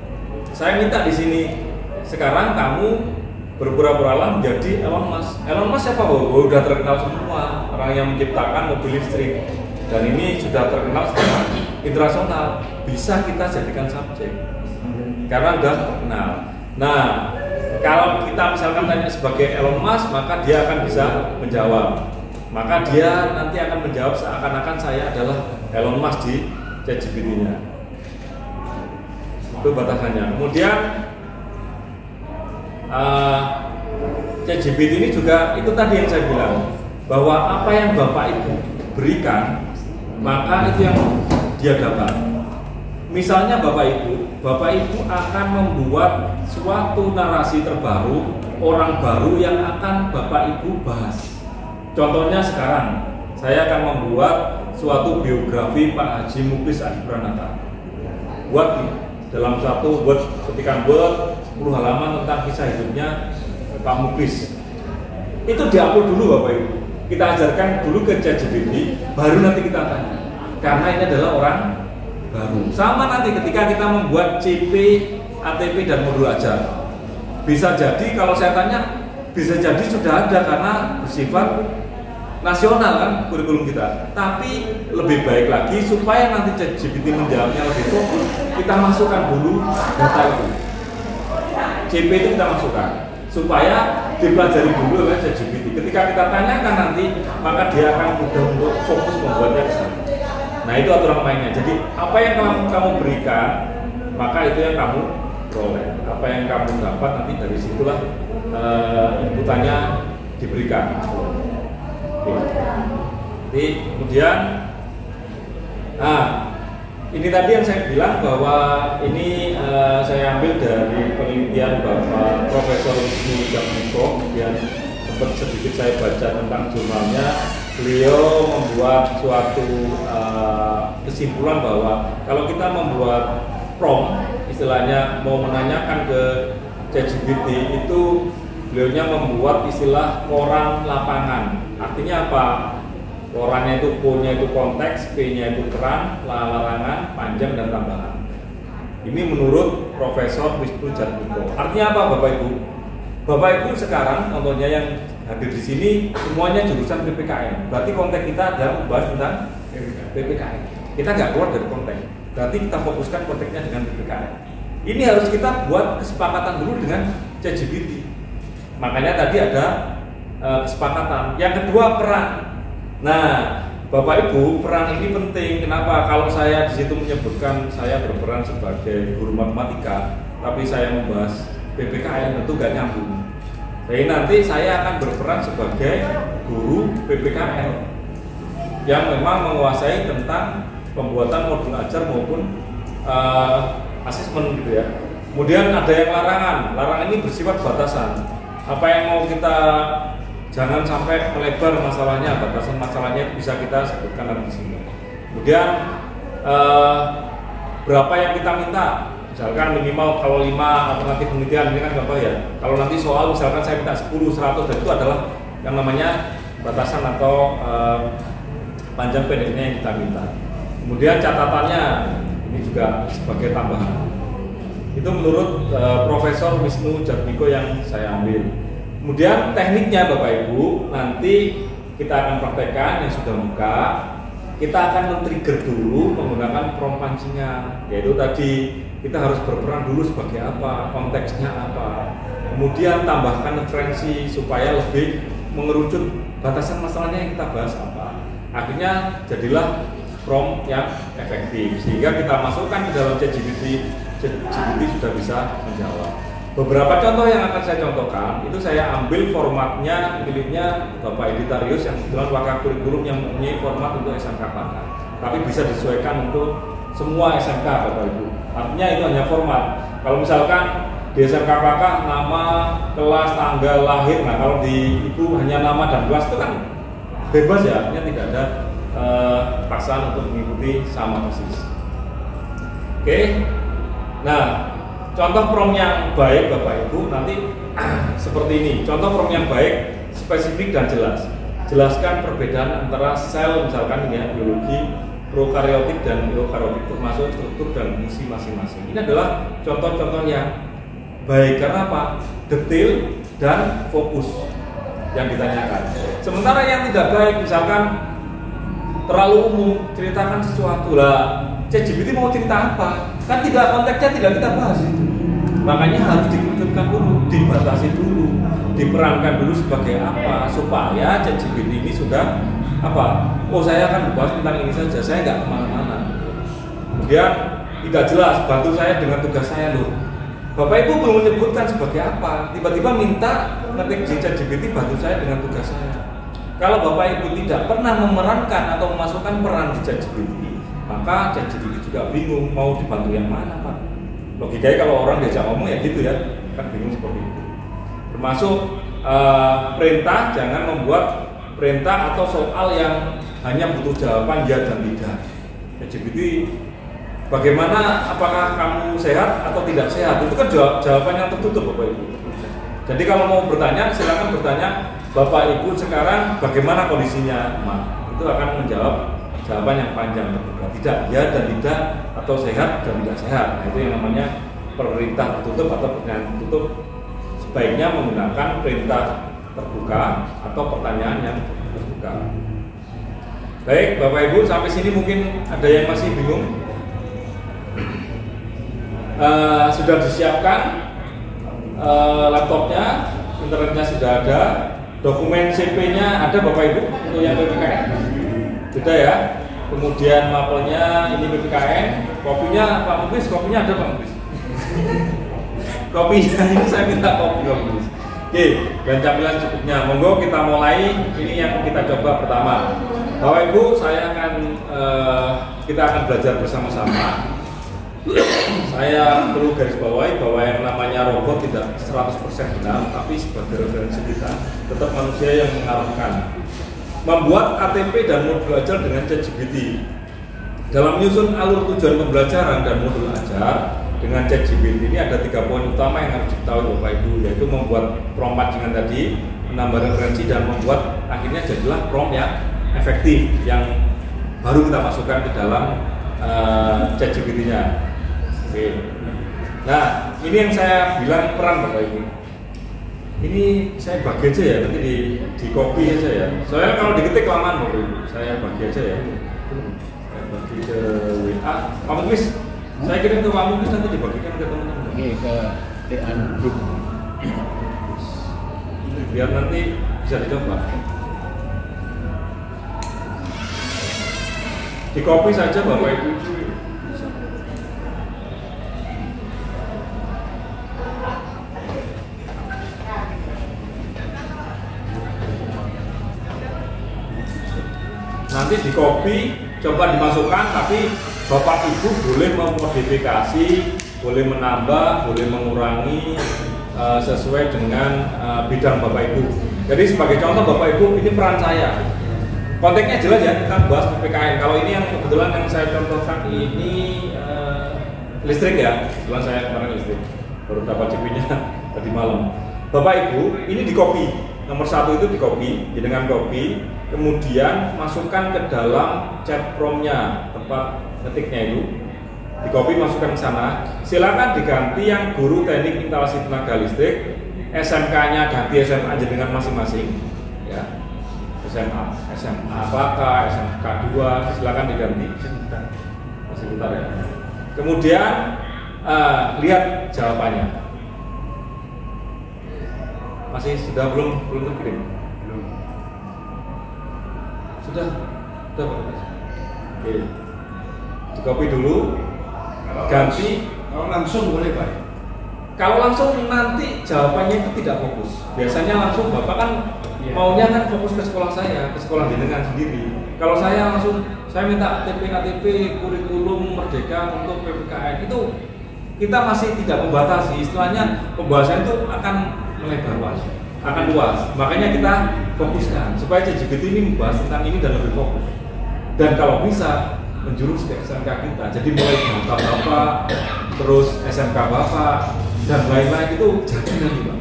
Saya minta di sini sekarang kamu berpura-puralah menjadi Elon Musk. Elon Musk siapa Bapak? Sudah terkenal semua, orang yang menciptakan mobil listrik dan ini sudah terkenal secara internasional. Bisa kita jadikan subjek karena sudah terkenal. Nah, kalau kita misalkan tanya sebagai Elon Musk, maka dia akan bisa menjawab. Maka dia nanti akan menjawab seakan-akan saya adalah Elon Musk di ChatGPT-nya. Itu batasannya. Kemudian ChatGPT ini juga itu tadi yang saya bilang bahwa apa yang Bapak Ibu berikan maka itu yang dia dapat. Misalnya Bapak Ibu akan membuat suatu narasi terbaru, orang baru yang akan Bapak Ibu bahas. Contohnya sekarang saya akan membuat suatu biografi Pak Haji Muklis Adi Pranata. Buat dalam satu ketikan Word 10 halaman tentang kisah hidupnya Pak Muklis. Itu diupload dulu Bapak Ibu. kita ajarkan dulu ke ChatGPT, baru nanti kita tanya. Karena ini adalah orang baru. Sama nanti ketika kita membuat CP, ATP dan modul ajar. Bisa jadi kalau saya tanya, bisa jadi sudah ada karena bersifat nasional kan kurikulum kita. Tapi lebih baik lagi supaya nanti ChatGPT menjawabnya lebih fokus, kita masukkan dulu data itu. CP itu kita masukkan supaya dipelajari dulu oleh ChatGPT. Ketika kita tanyakan nanti, maka dia akan mudah untuk fokus membuatnya ke sana. Nah, itu aturan mainnya. Jadi apa yang kamu berikan, maka itu yang kamu peroleh. Apa yang kamu dapat nanti dari situlah inputannya diberikan. Jadi kemudian, ini tadi yang saya bilang bahwa ini saya ambil dari penelitian Bapak Profesor Wisnu Jatmiko. Kemudian sempat sedikit saya baca tentang jurnalnya. Beliau membuat suatu kesimpulan bahwa kalau kita membuat prompt, istilahnya mau menanyakan ke ChatGPT itu, beliaunya membuat istilah koran lapangan. Artinya apa? Korannya itu, ko-nya itu konteks, p-nya itu peran, larangan, panjang dan tambahan. Ini menurut Profesor Wisnu Jatmiko. Artinya apa, Bapak Ibu? Bapak Ibu sekarang contohnya yang hadir di sini semuanya jurusan PPKN. Berarti konteks kita ada membahas tentang PPKN. Kita nggak keluar dari konteks. Berarti kita fokuskan konteksnya dengan PPKN. Ini harus kita buat kesepakatan dulu dengan ChatGPT. Makanya tadi ada kesepakatan. Yang kedua, peran. Nah, Bapak Ibu, peran ini penting. Kenapa? Kalau saya di situ menyebutkan saya berperan sebagai guru matematika, tapi saya membahas PPKN, tentu gak nyambung. Jadi nanti saya akan berperan sebagai guru PPKN yang memang menguasai tentang pembuatan modul ajar maupun asesmen gitu ya. Kemudian ada yang larangan. Larangan ini bersifat batasan. Apa yang mau kita jangan sampai melebar masalahnya, batasan masalahnya bisa kita sebutkan di sini. Kemudian berapa yang kita minta? Misalkan minimal kalau 5 alternatif penelitian, ini kan contoh ya. Kalau nanti soal misalkan saya minta 10, 100, dan itu adalah yang namanya batasan atau panjang pendeknya yang kita minta. Kemudian catatannya ini juga sebagai tambahan. Itu menurut Profesor Wisnu Jatmiko yang saya ambil. Kemudian tekniknya Bapak Ibu, nanti kita akan praktekkan yang sudah buka. Kita akan men-trigger dulu menggunakan prompt pancingan, yaitu tadi kita harus berperan dulu sebagai apa, konteksnya apa. Kemudian tambahkan referensi supaya lebih mengerucut batasan masalahnya yang kita bahas apa. Akhirnya jadilah prompt yang efektif sehingga kita masukkan ke dalam ChatGPT sudah bisa menjawab. Beberapa contoh yang akan saya contohkan itu saya ambil formatnya miliknya Bapak Editarius yang kebetulan wakil kurikulum yang mempunyai format untuk SMK Pangkat, tapi bisa disesuaikan untuk semua SMK Bapak Ibu. Artinya itu hanya format. Kalau misalkan di SMK Pangkat nama, kelas, tanggal lahir, nah kalau di itu hanya nama dan kelas itu kan bebas ya, artinya tidak ada paksaan untuk mengikuti sama persis. Oke. Nah, contoh prompt yang baik Bapak Ibu nanti seperti ini. Contoh prompt yang baik, spesifik dan jelas. Jelaskan perbedaan antara sel misalkan ini ya, biologi, prokaryotik dan eukaryotik, termasuk struktur dan fungsi masing-masing. Ini adalah contoh-contoh yang baik karena apa? Detail dan fokus yang ditanyakan. Sementara yang tidak baik misalkan terlalu umum, ceritakan sesuatu lah. ChatGPT mau cerita apa? Kan tidak, konteksnya tidak kita bahas itu. Makanya harus dikerucutkan dulu, dibatasi dulu, diperankan dulu sebagai apa supaya ChatGPT ini sudah apa? Oh, saya akan membahas tentang ini saja, saya nggak kemana-mana. Kemudian tidak jelas, bantu saya dengan tugas saya loh. Bapak Ibu belum menyebutkan sebagai apa, tiba-tiba minta ngetik di ChatGPT bantu saya dengan tugas saya. Kalau Bapak Ibu tidak pernah memerankan atau memasukkan peran di ChatGPT, maka ChatGPT juga bingung mau dibantu yang mana Pak. Logikanya kalau orang diajak ngomong ya gitu ya, kan bingung seperti itu. Termasuk perintah, jangan membuat perintah atau soal yang hanya butuh jawaban ya dan tidak. ChatGPT bagaimana, apakah kamu sehat atau tidak sehat, itu kan jawaban yang tertutup Bapak Ibu. Jadi kalau mau bertanya silakan bertanya Bapak Ibu sekarang bagaimana kondisinya, Mak? Itu akan menjawab jawaban yang panjang terbuka, tidak ya dan tidak, atau sehat dan tidak sehat. Nah, itu yang namanya perintah tertutup atau pertanyaan tertutup. Sebaiknya menggunakan perintah terbuka atau pertanyaan yang terbuka. Baik, Bapak Ibu, sampai sini mungkin ada yang masih bingung. Sudah disiapkan laptopnya, internetnya sudah ada, dokumen CP-nya ada Bapak Ibu untuk yang PPKN? Sudah ya. Kemudian mapelnya ini PPKN, kopinya Pak Mubis, kopinya ada Pak Mubis. Kopinya ini saya minta kopi Pak Mubis. Oke, dan camilan cukupnya. Monggo kita mulai. Ini yang kita coba pertama. Bapak Ibu, kita akan belajar bersama-sama. Saya perlu garis bawahi bahwa yang namanya robot tidak 100% benar, tapi sebagai referensi kita tetap manusia yang mengarahkan. Membuat KTP dan modul ajar dengan ChatGPT. Dalam menyusun alur tujuan pembelajaran dan modul ajar dengan ChatGPT ini ada 3 poin utama yang harus diketahui Bapak Ibu, yaitu membuat prompt pancingan tadi, menambah referensi, dan membuat akhirnya jadilah prompt yang efektif yang baru kita masukkan ke dalam ChatGPT-nya. Oke. Nah, ini yang saya bilang peran Bapak Ibu. Ini saya bagi aja ya, nanti di copy aja ya. Soalnya kalau diketik kelamaan Bapak Ibu, saya bagi aja ya. Saya bagi ke WA. Pak Muklis, saya kirim ke Pak Muklis, nanti dibagikan ke teman-teman. Oke, ke TA Group. Biar nanti bisa dicoba. Di copy saja Bapak Ibu. Nanti di copy, coba dimasukkan, tapi Bapak Ibu boleh memodifikasi, boleh menambah, boleh mengurangi sesuai dengan bidang Bapak Ibu. Jadi sebagai contoh Bapak Ibu, ini peran saya. Konteksnya jelas ya, kita bahas PPKN. Kalau ini yang kebetulan yang saya contohkan ini listrik ya, kebetulan saya kemarin listrik, baru dapat CP-nya tadi malam. Bapak Ibu, ini di copy. Nomor 1 itu di copy, dengan copy, kemudian masukkan ke dalam chat prompt-nya, tempat ngetiknya itu, di copy masukkan ke sana. Silakan diganti yang guru teknik instalasi tenaga listrik, SMK-nya ganti SMA aja dengan masing-masing, ya. SMA apakah, SMK 2, silakan diganti. Masih bentar ya. Kemudian lihat jawabannya. Masih sudah belum terkirim? Belum. Sudah Pak. Oke. Di copy dulu. Ganti. Kalau langsung boleh Pak. Kalau langsung nanti jawabannya itu tidak fokus. Biasanya langsung Bapak kan maunya kan fokus ke sekolah saya, ke sekolah jenengan sendiri. Kalau saya langsung saya minta KTP kurikulum Merdeka untuk PPKN, itu kita masih tidak membatasi. Istilahnya pembahasan itu akan melebar luas, akan luas. Makanya kita fokuskan supaya ChatGPT ini membahas tentang ini dan lebih fokus. Dan kalau bisa menjurus ke SMK kita. Jadi mulai Bapak, terus SMK Bapak dan lain-lain itu jangan nanti Pak.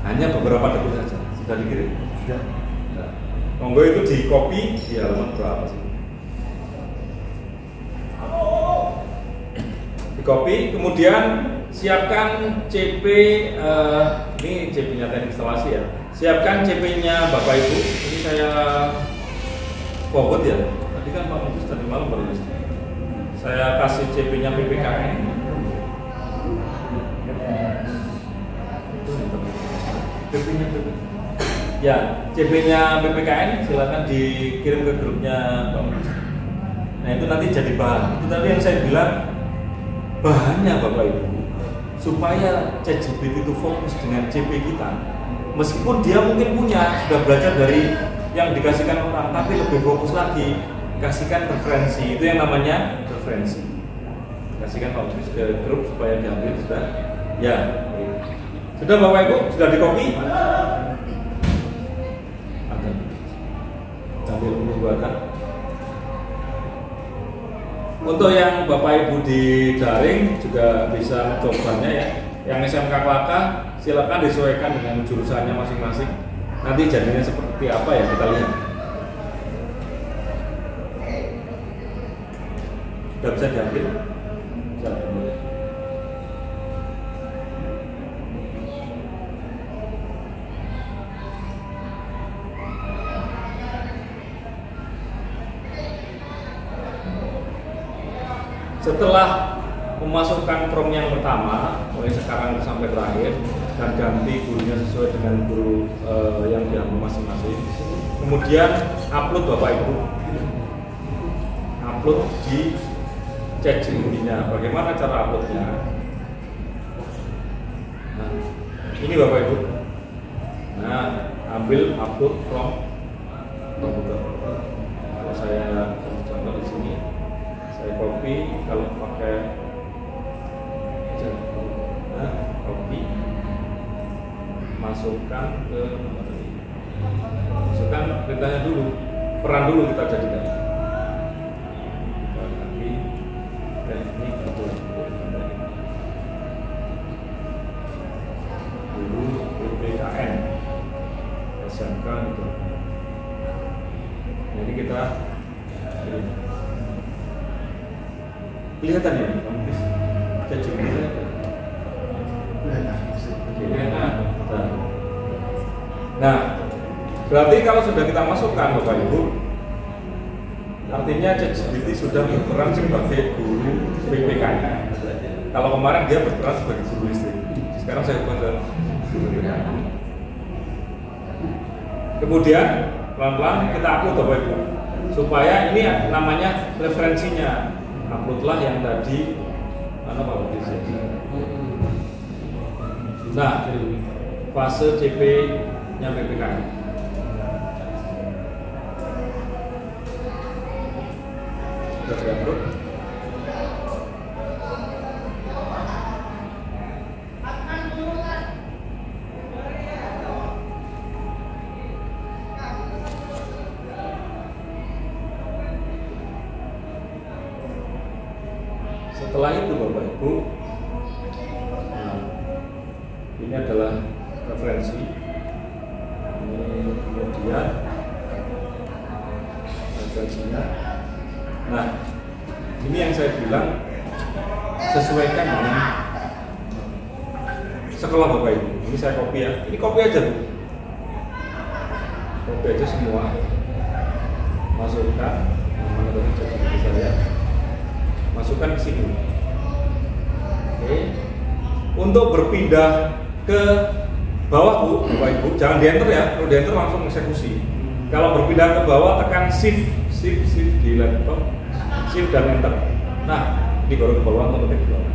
Hanya beberapa detik saja. Sudah dikirim? Sudah. Nah, monggo itu di copy di halaman berapa sih? Di copy, kemudian siapkan CP, ini CP-nya teknik instalasi ya. Siapkan CP-nya Bapak Ibu. Ini saya forward ya. Tadi kan Pak Mufis tadi malam baru saya kasih CP-nya PPKN. CP-nya ya, CP-nya PPKN silakan dikirim ke grupnya Pak Mufis. Nah itu nanti jadi bahan. Itu tadi yang saya bilang bahannya Bapak Ibu, supaya ChatGPT itu fokus dengan CP kita. Meskipun dia mungkin sudah belajar dari yang dikasihkan orang, tapi lebih fokus lagi, kasihkan referensi. Itu yang namanya referensi. Kasihkan Pak Mufis ke grup supaya diambil. Sudah? Ya. Sudah Bapak Ibu? Sudah di copy? Ada. Sambil menunggu. Untuk yang Bapak Ibu di daring juga bisa mencobanya ya. Yang SMK Kelaka silakan disesuaikan dengan jurusannya masing-masing. nanti jadinya seperti apa ya kita lihat. Sudah bisa diambil? Bisa diambil. Setelah memasukkan prom yang pertama, mulai sekarang sampai terakhir, dan ganti gurunya sesuai dengan guru yang diambil masing-masing. Kemudian upload Bapak Ibu, upload di ChatGPT-nya. Bagaimana cara uploadnya? Nah, ini Bapak Ibu. Nah, ambil upload from komputer. Kalau saya contoh di sini, saya copy. Kalau pakai copy, masukkan ke masukkan perintahnya dulu, peran dulu kita jadikan. Tapi teknik betul dulu PPKN SMK itu. Jadi kita kelihatan ya, kita coba. Nah, berarti kalau sudah kita masukkan Bapak Ibu, artinya ChatGPT sudah berperan sebagai guru PPK-nya. Kalau kemarin dia berperan sebagai guru listrik, sekarang saya ubah ke guru PPK. Kemudian pelan-pelan kita upload Bapak Ibu, supaya ini namanya referensinya. Uploadlah yang tadi mana Pak Budi? Nah, fase CP-nya PPKN. Sudah diupload. Setelah itu Bapak Ibu, nah, ini adalah referensi. Ini kemudian referensinya. Nah, ini yang saya bilang sesuaikan dengan sekolah Bapak Ibu. Ini saya copy ya. Ini copy aja, Bu. Copy aja semua. Masukkan mana tadi ChatGPT saya. Masukkan ke sini. Oke. Untuk berpindah ke bawah Bu, Bapak Ibu, jangan di enter ya. Kalau di enter langsung eksekusi. Kalau berpindah ke bawah tekan shift di laptop, shift dan enter. Nah, ini baru ke bawah atau ke bawah.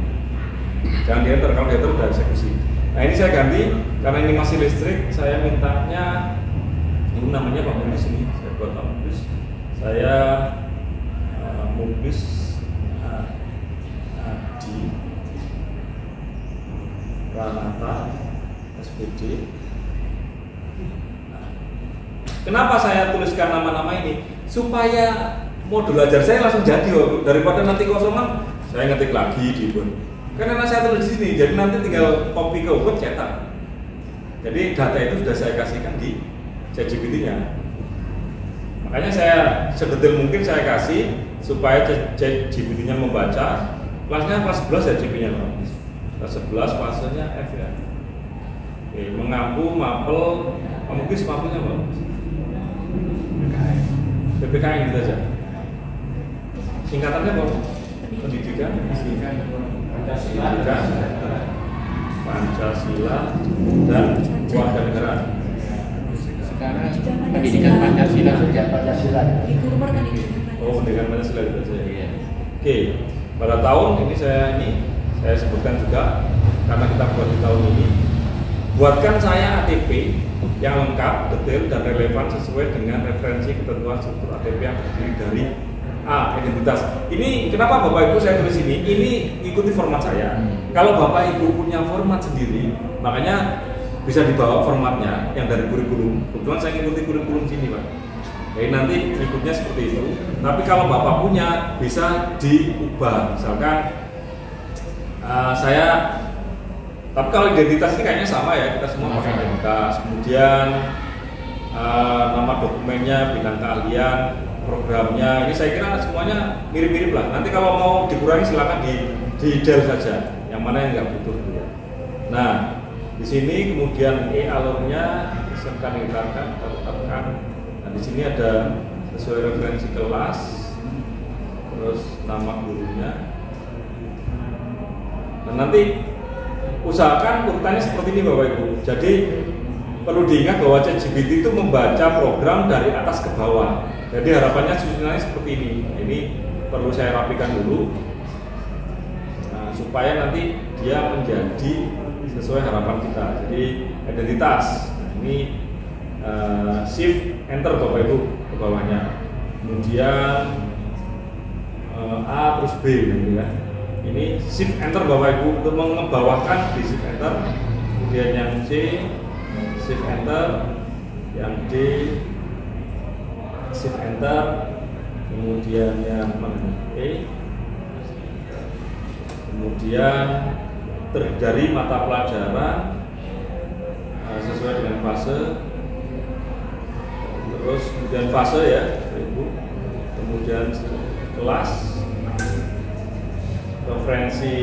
Jangan di enter, kalau di enter udah eksekusi. Nah, ini saya ganti karena ini masih listrik, saya mintanya ini namanya Pak Mubis ini. Saya buat Pak Mubis. Saya Mubis Adi Pranata SPD. Nah, kenapa saya tuliskan nama-nama ini? Supaya modul ajar saya langsung jadi, daripada nanti kosongan saya ngetik lagi di Word. Karena saya tulis di sini, jadi nanti tinggal copy ke Word, cetak. Jadi data itu sudah saya kasihkan di ChatGPT-nya. Makanya saya sedetail mungkin saya kasih supaya ChatGPT-nya membaca. Kelasnya kelas 11 ya CP-nya, kelas 11 fasenya F ya. Oke, mengampu, mapel, mungkin mapelnya apa? PPKN gitu aja. Singkatannya apa? Pendidikan, Pancasila dan warga negara. Sekarang pendidikan Pancasila sejak Pancasila. Oh, pendidikan Pancasila itu saja. Iya. Oke, pada tahun ini saya sebutkan juga karena kita buat di tahun ini. Buatkan saya ATP yang lengkap, detail dan relevan sesuai dengan referensi ketentuan struktur ATP yang terdiri dari A. Identitas. Ini kenapa Bapak Ibu saya tulis ini? Ini ikuti format saya. Kalau Bapak Ibu punya format sendiri, makanya bisa dibawa formatnya yang dari kurikulum. Kebetulan saya ikuti kurikulum sini, Pak. Jadi nanti berikutnya seperti itu. Tapi kalau Bapak punya bisa diubah. Misalkan tapi kalau identitas ini kayaknya sama ya, kita semua pakai identitas. Kemudian nama dokumennya, bidang keahlian, programnya. Ini saya kira semuanya mirip-mirip lah. Nanti kalau mau dikurangi silakan di del saja. Yang mana yang nggak butuh. Nah, di sini kemudian alurnya silakan ditetapkan, tetapkan. Nah, di sini ada sesuai referensi kelas, terus nama gurunya. Dan nanti usahakan urutannya seperti ini Bapak Ibu. Jadi perlu diingat bahwa ChatGPT itu membaca program dari atas ke bawah. Jadi harapannya susunannya seperti ini. Ini perlu saya rapikan dulu, supaya nanti dia menjadi sesuai harapan kita. Jadi identitas. Nah, ini shift enter Bapak Ibu ke bawahnya. Kemudian A terus B gitu ya. Ini shift enter Bapak Ibu untuk mengebawahkan di shift enter. Kemudian yang C shift enter, yang D shift enter, kemudian yang E, kemudian dari mata pelajaran sesuai dengan fase, terus kemudian fase ya Ibu, kemudian kelas, referensi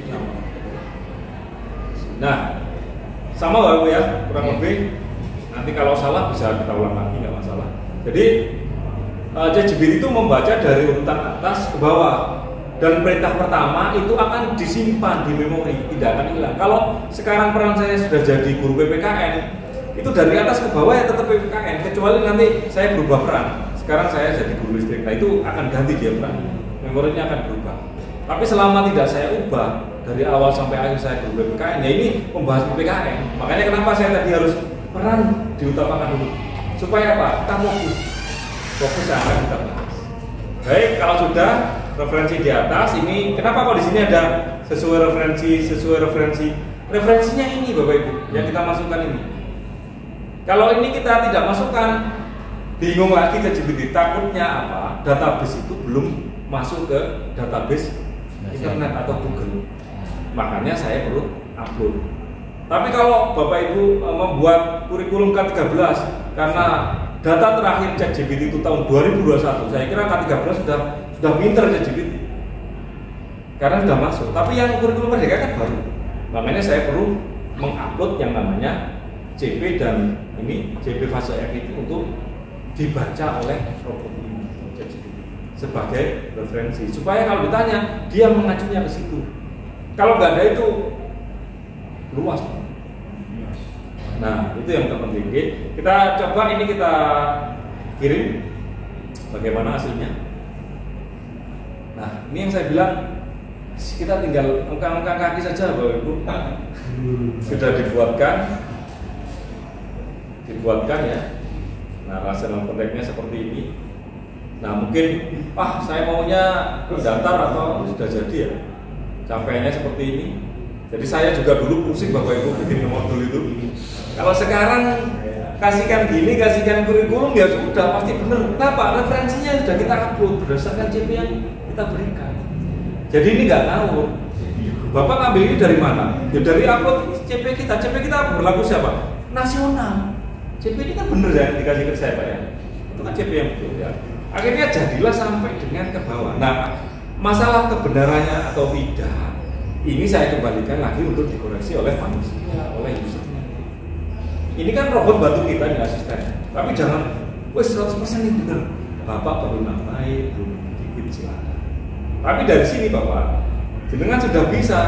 nama. Nah, sama Bapak Ibu ya, kurang lebih. Nanti kalau salah bisa kita ulang lagi, nggak masalah. Jadi ChatGPT itu membaca dari urutan atas ke bawah. Dan perintah pertama itu akan disimpan di memori, tidak akan hilang. Kalau sekarang peran saya sudah jadi guru PPKN, itu dari atas ke bawah ya tetap PPKN, kecuali nanti saya berubah peran. Sekarang saya jadi guru listrik, nah itu akan ganti dia peran, memorinya akan berubah. Tapi selama tidak saya ubah dari awal sampai akhir saya guru PPKN, ya ini membahas PPKN. Makanya kenapa saya tadi harus peran diutamakan dulu, supaya apa? Kita fokus yang akan kita bahas. Baik, kalau sudah referensi di atas ini, kenapa kok di sini ada sesuai referensi? Referensinya ini Bapak Ibu yang kita masukkan ini. Kalau ini kita tidak masukkan, bingung lagi ChatGPT. Takutnya apa? Database itu belum masuk ke database internet atau Google. Makanya saya perlu upload. Tapi kalau Bapak Ibu membuat kurikulum K13 karena data terakhir ChatGPT itu tahun 2021, saya kira K13 sudah pinter ChatGPT karena sudah masuk. Tapi yang kurikulum Merdeka kan baru. Makanya saya perlu mengupload yang namanya CP dan ini CP fase F itu untuk dibaca oleh robot ini ChatGPT sebagai referensi, supaya kalau ditanya dia mengacunya ke situ. Kalau nggak ada itu luas. Nah, itu yang terpenting. Kita coba ini kita kirim bagaimana hasilnya. Nah, ini yang saya bilang kita tinggal angkat kaki saja Bapak Ibu. Sudah dibuatkan ya. Nah, rasional konteksnya seperti ini. Nah, mungkin saya maunya datar atau sudah jadi ya. Sampainya seperti ini. Jadi saya juga dulu pusing Bapak Ibu bikin modul itu. Kalau sekarang kasihkan kurikulum ya sudah pasti benar. Kenapa? Referensinya sudah kita upload berdasarkan CP yang kita berikan. Jadi ini nggak ngawur. Bapak ngambil ini dari mana? Ya dari upload CP kita. CP kita berlaku siapa? Nasional. CP ini kan benar ya dikasih ke saya Pak ya. Itu kan CP yang betul ya. Akhirnya jadilah sampai dengan ke bawah. Nah, masalah kebenarannya atau tidak, ini saya kembalikan lagi untuk dikoreksi oleh manusia, oleh usernya. Ini kan robot bantu kita nih asisten. Tapi jangan, 100% ini benar. Bapak perlu nambahin, belum dikit silakan. Tapi dari sini Bapak, jenengan sudah bisa,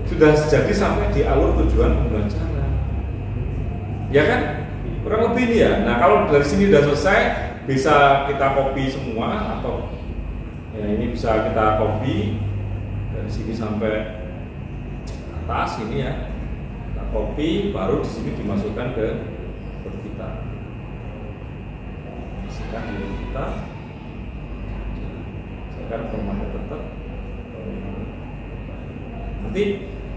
sudah jadi sampai di alur tujuan pembelajaran. Ya kan? Kurang lebih ini ya. Nah kalau dari sini sudah selesai, bisa kita copy semua atau ya ini bisa kita copy dari sini sampai atas ini ya. Kita copy, baru di sini dimasukkan ke kita. Masukkan di kita. Sekarang formatnya tetap. Nanti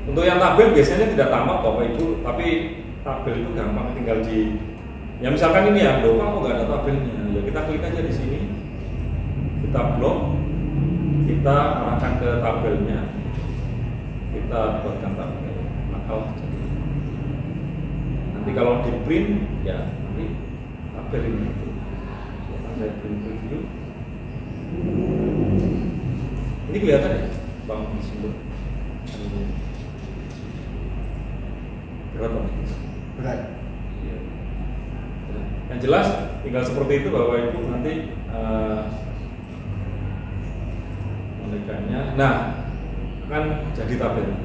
untuk yang tabel biasanya tidak tamat Bapak Ibu, tapi tabel itu gampang, tinggal di ya misalkan ini ya, kok nggak ada tabelnya, ya kita klik aja di sini, kita blok, kita arahkan ke tabelnya, kita buatkan tabel, maka Nanti kalau di print ya nanti tabel ini. Saya print preview. Ini kelihatan ya, Bang Sumber. Berat Bang? Berat. Iya. Yang jelas tinggal seperti itu Bapak Ibu nanti menekannya. Nah, kan jadi tabel.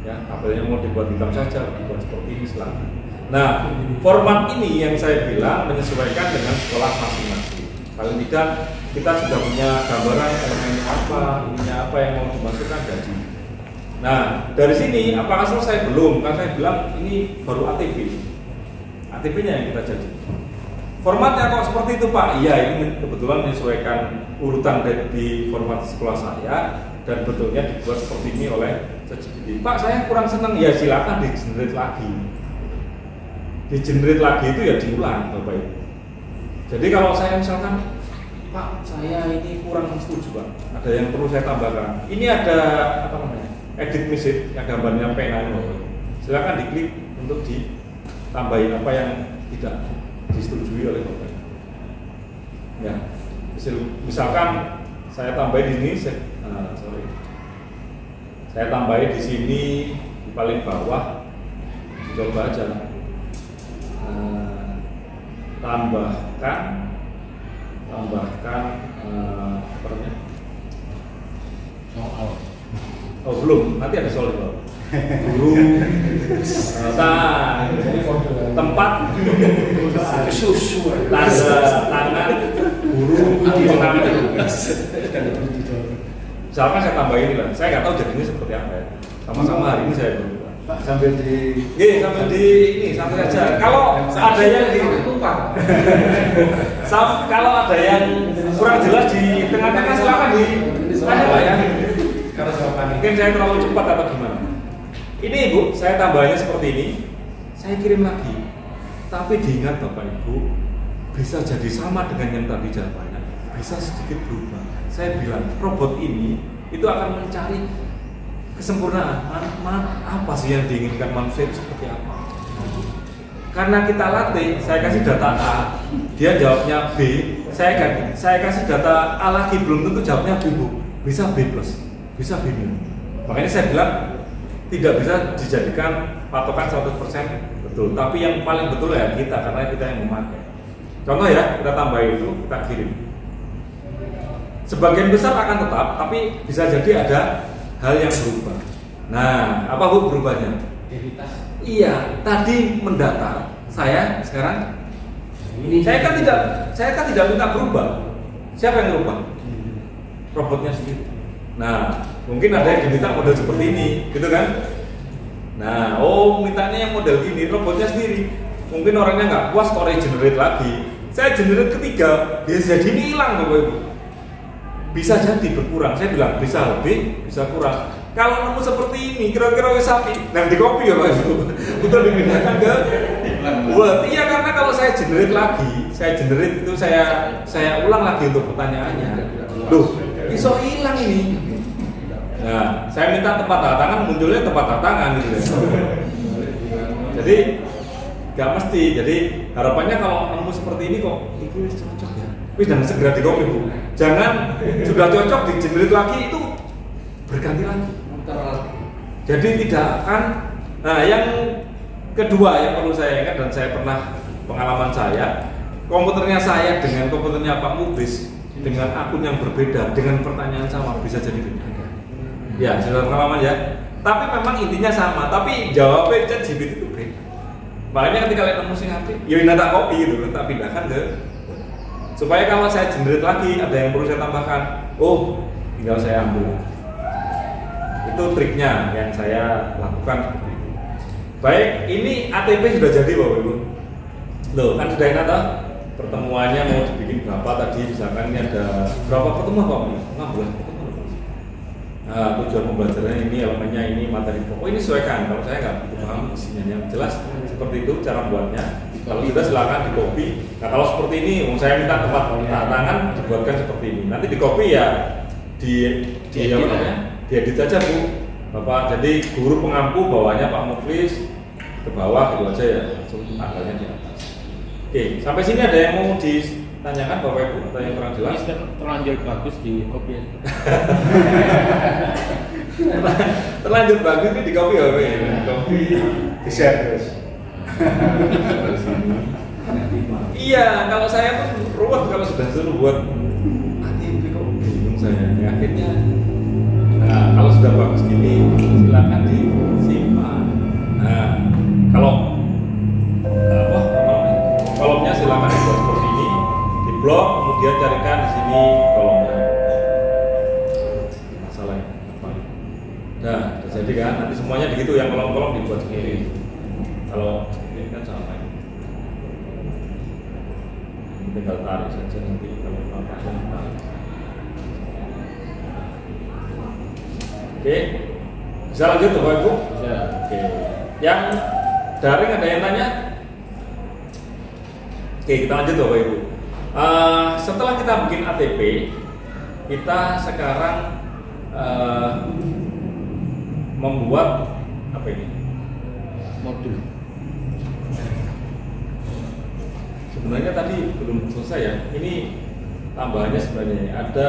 Ya, tabelnya mau dibuat hitam saja, dibuat seperti ini silahkan. Nah, format ini yang saya bilang menyesuaikan dengan sekolah masing-masing. Paling tidak kita sudah punya gambaran elemennya apa, ininya apa yang mau dimasukkan jadi. Nah, dari sini apakah selesai? Belum, kan saya bilang ini baru ATP. ATP-nya yang kita jadi. Formatnya kok seperti itu Pak? Iya, ini kebetulan menyesuaikan urutan di format sekolah saya dan betulnya dibuat seperti ini oleh ChatGPT. Pak, saya kurang senang. Ya silakan di-generate lagi. Di-generate lagi itu ya diulang Bapak Ibu. Jadi kalau saya misalkan, Pak, saya ini kurang setuju Pak, ada yang perlu saya tambahkan. Ini ada apa namanya? Edit message yang gambarnya pena Bapak Ibu. Silakan diklik untuk ditambahin apa yang tidak disetujui oleh Bapak Ibu. Ya, misalkan saya tambahin di sini, saya tambahin di sini di paling bawah, coba aja. Tambahkan Soal. Oh belum, nanti ada soal itu. Guru, tempat, tanda tangan, guru, pengambil. Misalkan saya tambahin ini lah, saya nggak tahu jadinya seperti apa ya. Sama-sama hari ini saya baru. Pak sambil sambil di ini sambil aja. Kalau ada yang lupa, kalau ada yang kurang jelas di tengah-tengah silakan di tanya Pak ya. Karena jawaban Mungkin saya terlalu cepat atau gimana? Ini Ibu, saya tambahnya seperti ini. Saya kirim lagi. Tapi diingat Bapak Ibu, bisa jadi sama dengan yang tadi jawabannya. Bisa sedikit berubah. Saya bilang robot ini itu akan mencari kesempurnaan. Apa sih yang diinginkan manusia itu seperti apa? Karena kita latih, saya kasih data A, dia jawabnya B, saya kasih data A lagi, belum tentu jawabnya B, Bu. Bisa B plus, bisa B minus. Makanya saya bilang tidak bisa dijadikan patokan 100% betul, tapi yang paling betul ya kita, karena kita yang memakai. Contoh ya, kita tambah itu, kita kirim. Sebagian besar akan tetap, tapi bisa jadi ada hal yang berubah. Nah, apa Bu berubahnya? Iya, tadi mendata, saya sekarang saya kan tidak minta berubah. Siapa yang berubah? Robotnya sendiri. Nah, mungkin ada yang diminta model seperti ini, gitu kan? Nah, mintanya yang model gini, robotnya sendiri. Mungkin orangnya nggak puas, kok regenerate lagi. Saya generate ketiga, bisa jadi ini hilang Bapak Ibu. Bisa jadi berkurang, saya bilang bisa lebih, bisa kurang. Kalau nemu seperti ini, kira-kira wis sapi, dan di copy ya Pak Ibu, betul dipindahkan ke Word. Iya, karena kalau saya generate lagi, itu saya ulang lagi untuk pertanyaannya. Loh, iso hilang ini. Nah, saya minta tempat tanda tangan, munculnya tempat tanda tangan gitu ya. Jadi nggak mesti. Jadi harapannya kalau nemu seperti ini kok itu cocok ya. Wis jangan segera di copy Bu. Jangan sudah cocok di generate lagi itu berganti lagi. Jadi tidak akan. Nah, yang kedua yang perlu saya ingat dan saya pernah pengalaman saya, komputernya saya dengan komputernya Pak Mubis dengan akun yang berbeda, dengan pertanyaan sama bisa jadi beda. Ya, sudah pengalaman ya. Tapi memang intinya sama, tapi jawabnya ChatGPT itu beda. Makanya ketika kalian nemu sing HP, ya tak copy gitu, tak pindahkan ke supaya kalau saya generate lagi ada yang perlu saya tambahkan, tinggal saya ambil. Itu triknya yang saya lakukan. Baik, ini ATP sudah jadi Bapak Ibu. Loh, kan sudah enak toh? Pertemuannya mau dibikin berapa tadi? Misalkan ini ada berapa pertemuan Pak? 16 pertemuan. Nah, tujuan pembelajarannya ini, elemennya ini, materi pokok ini sesuaikan. Kalau saya nggak begitu paham isinya, yang jelas seperti itu cara buatnya. Kalau sudah silakan di copy. Nah, kalau seperti ini, saya minta tempat tangan dibuatkan seperti ini. Nanti di copy ya diedit aja Bu. Bapak, jadi guru pengampu bawahnya Pak Muflis, ke bawah gitu aja ya, langsung tanggalnya di atas. Oke, sampai sini ada yang mau ditanyakan Bapak Ibu atau yang kurang jelas? Terlanjur bagus di copy. Terlanjur bagus ini di copy ya, Pak? Di copy, di share terus. Iya, kalau saya tuh ruwet kalau sudah suruh buat nanti kok bingung saya. Ya, akhirnya, nah kalau sudah bagus gini, silakan disimpan. Nah, kalau kolomnya silakan dibuat seperti ini, di blok, kemudian carikan di sini kolomnya. Masalahnya apa? Nah, jadi kan nanti semuanya begitu, yang kolom-kolom dibuat sendiri. Kalau ini kan sama. Tinggal tarik saja nanti kalau apa-apa. Oke, bisa lanjut Bapak Ibu? Bisa. Oke, yang daring ada yang tanya? Oke, kita lanjut Bapak Ibu. Setelah kita bikin ATP, kita sekarang membuat apa ini? Modul. Sebenarnya tadi belum selesai ya. Ini tambahannya sebenarnya ada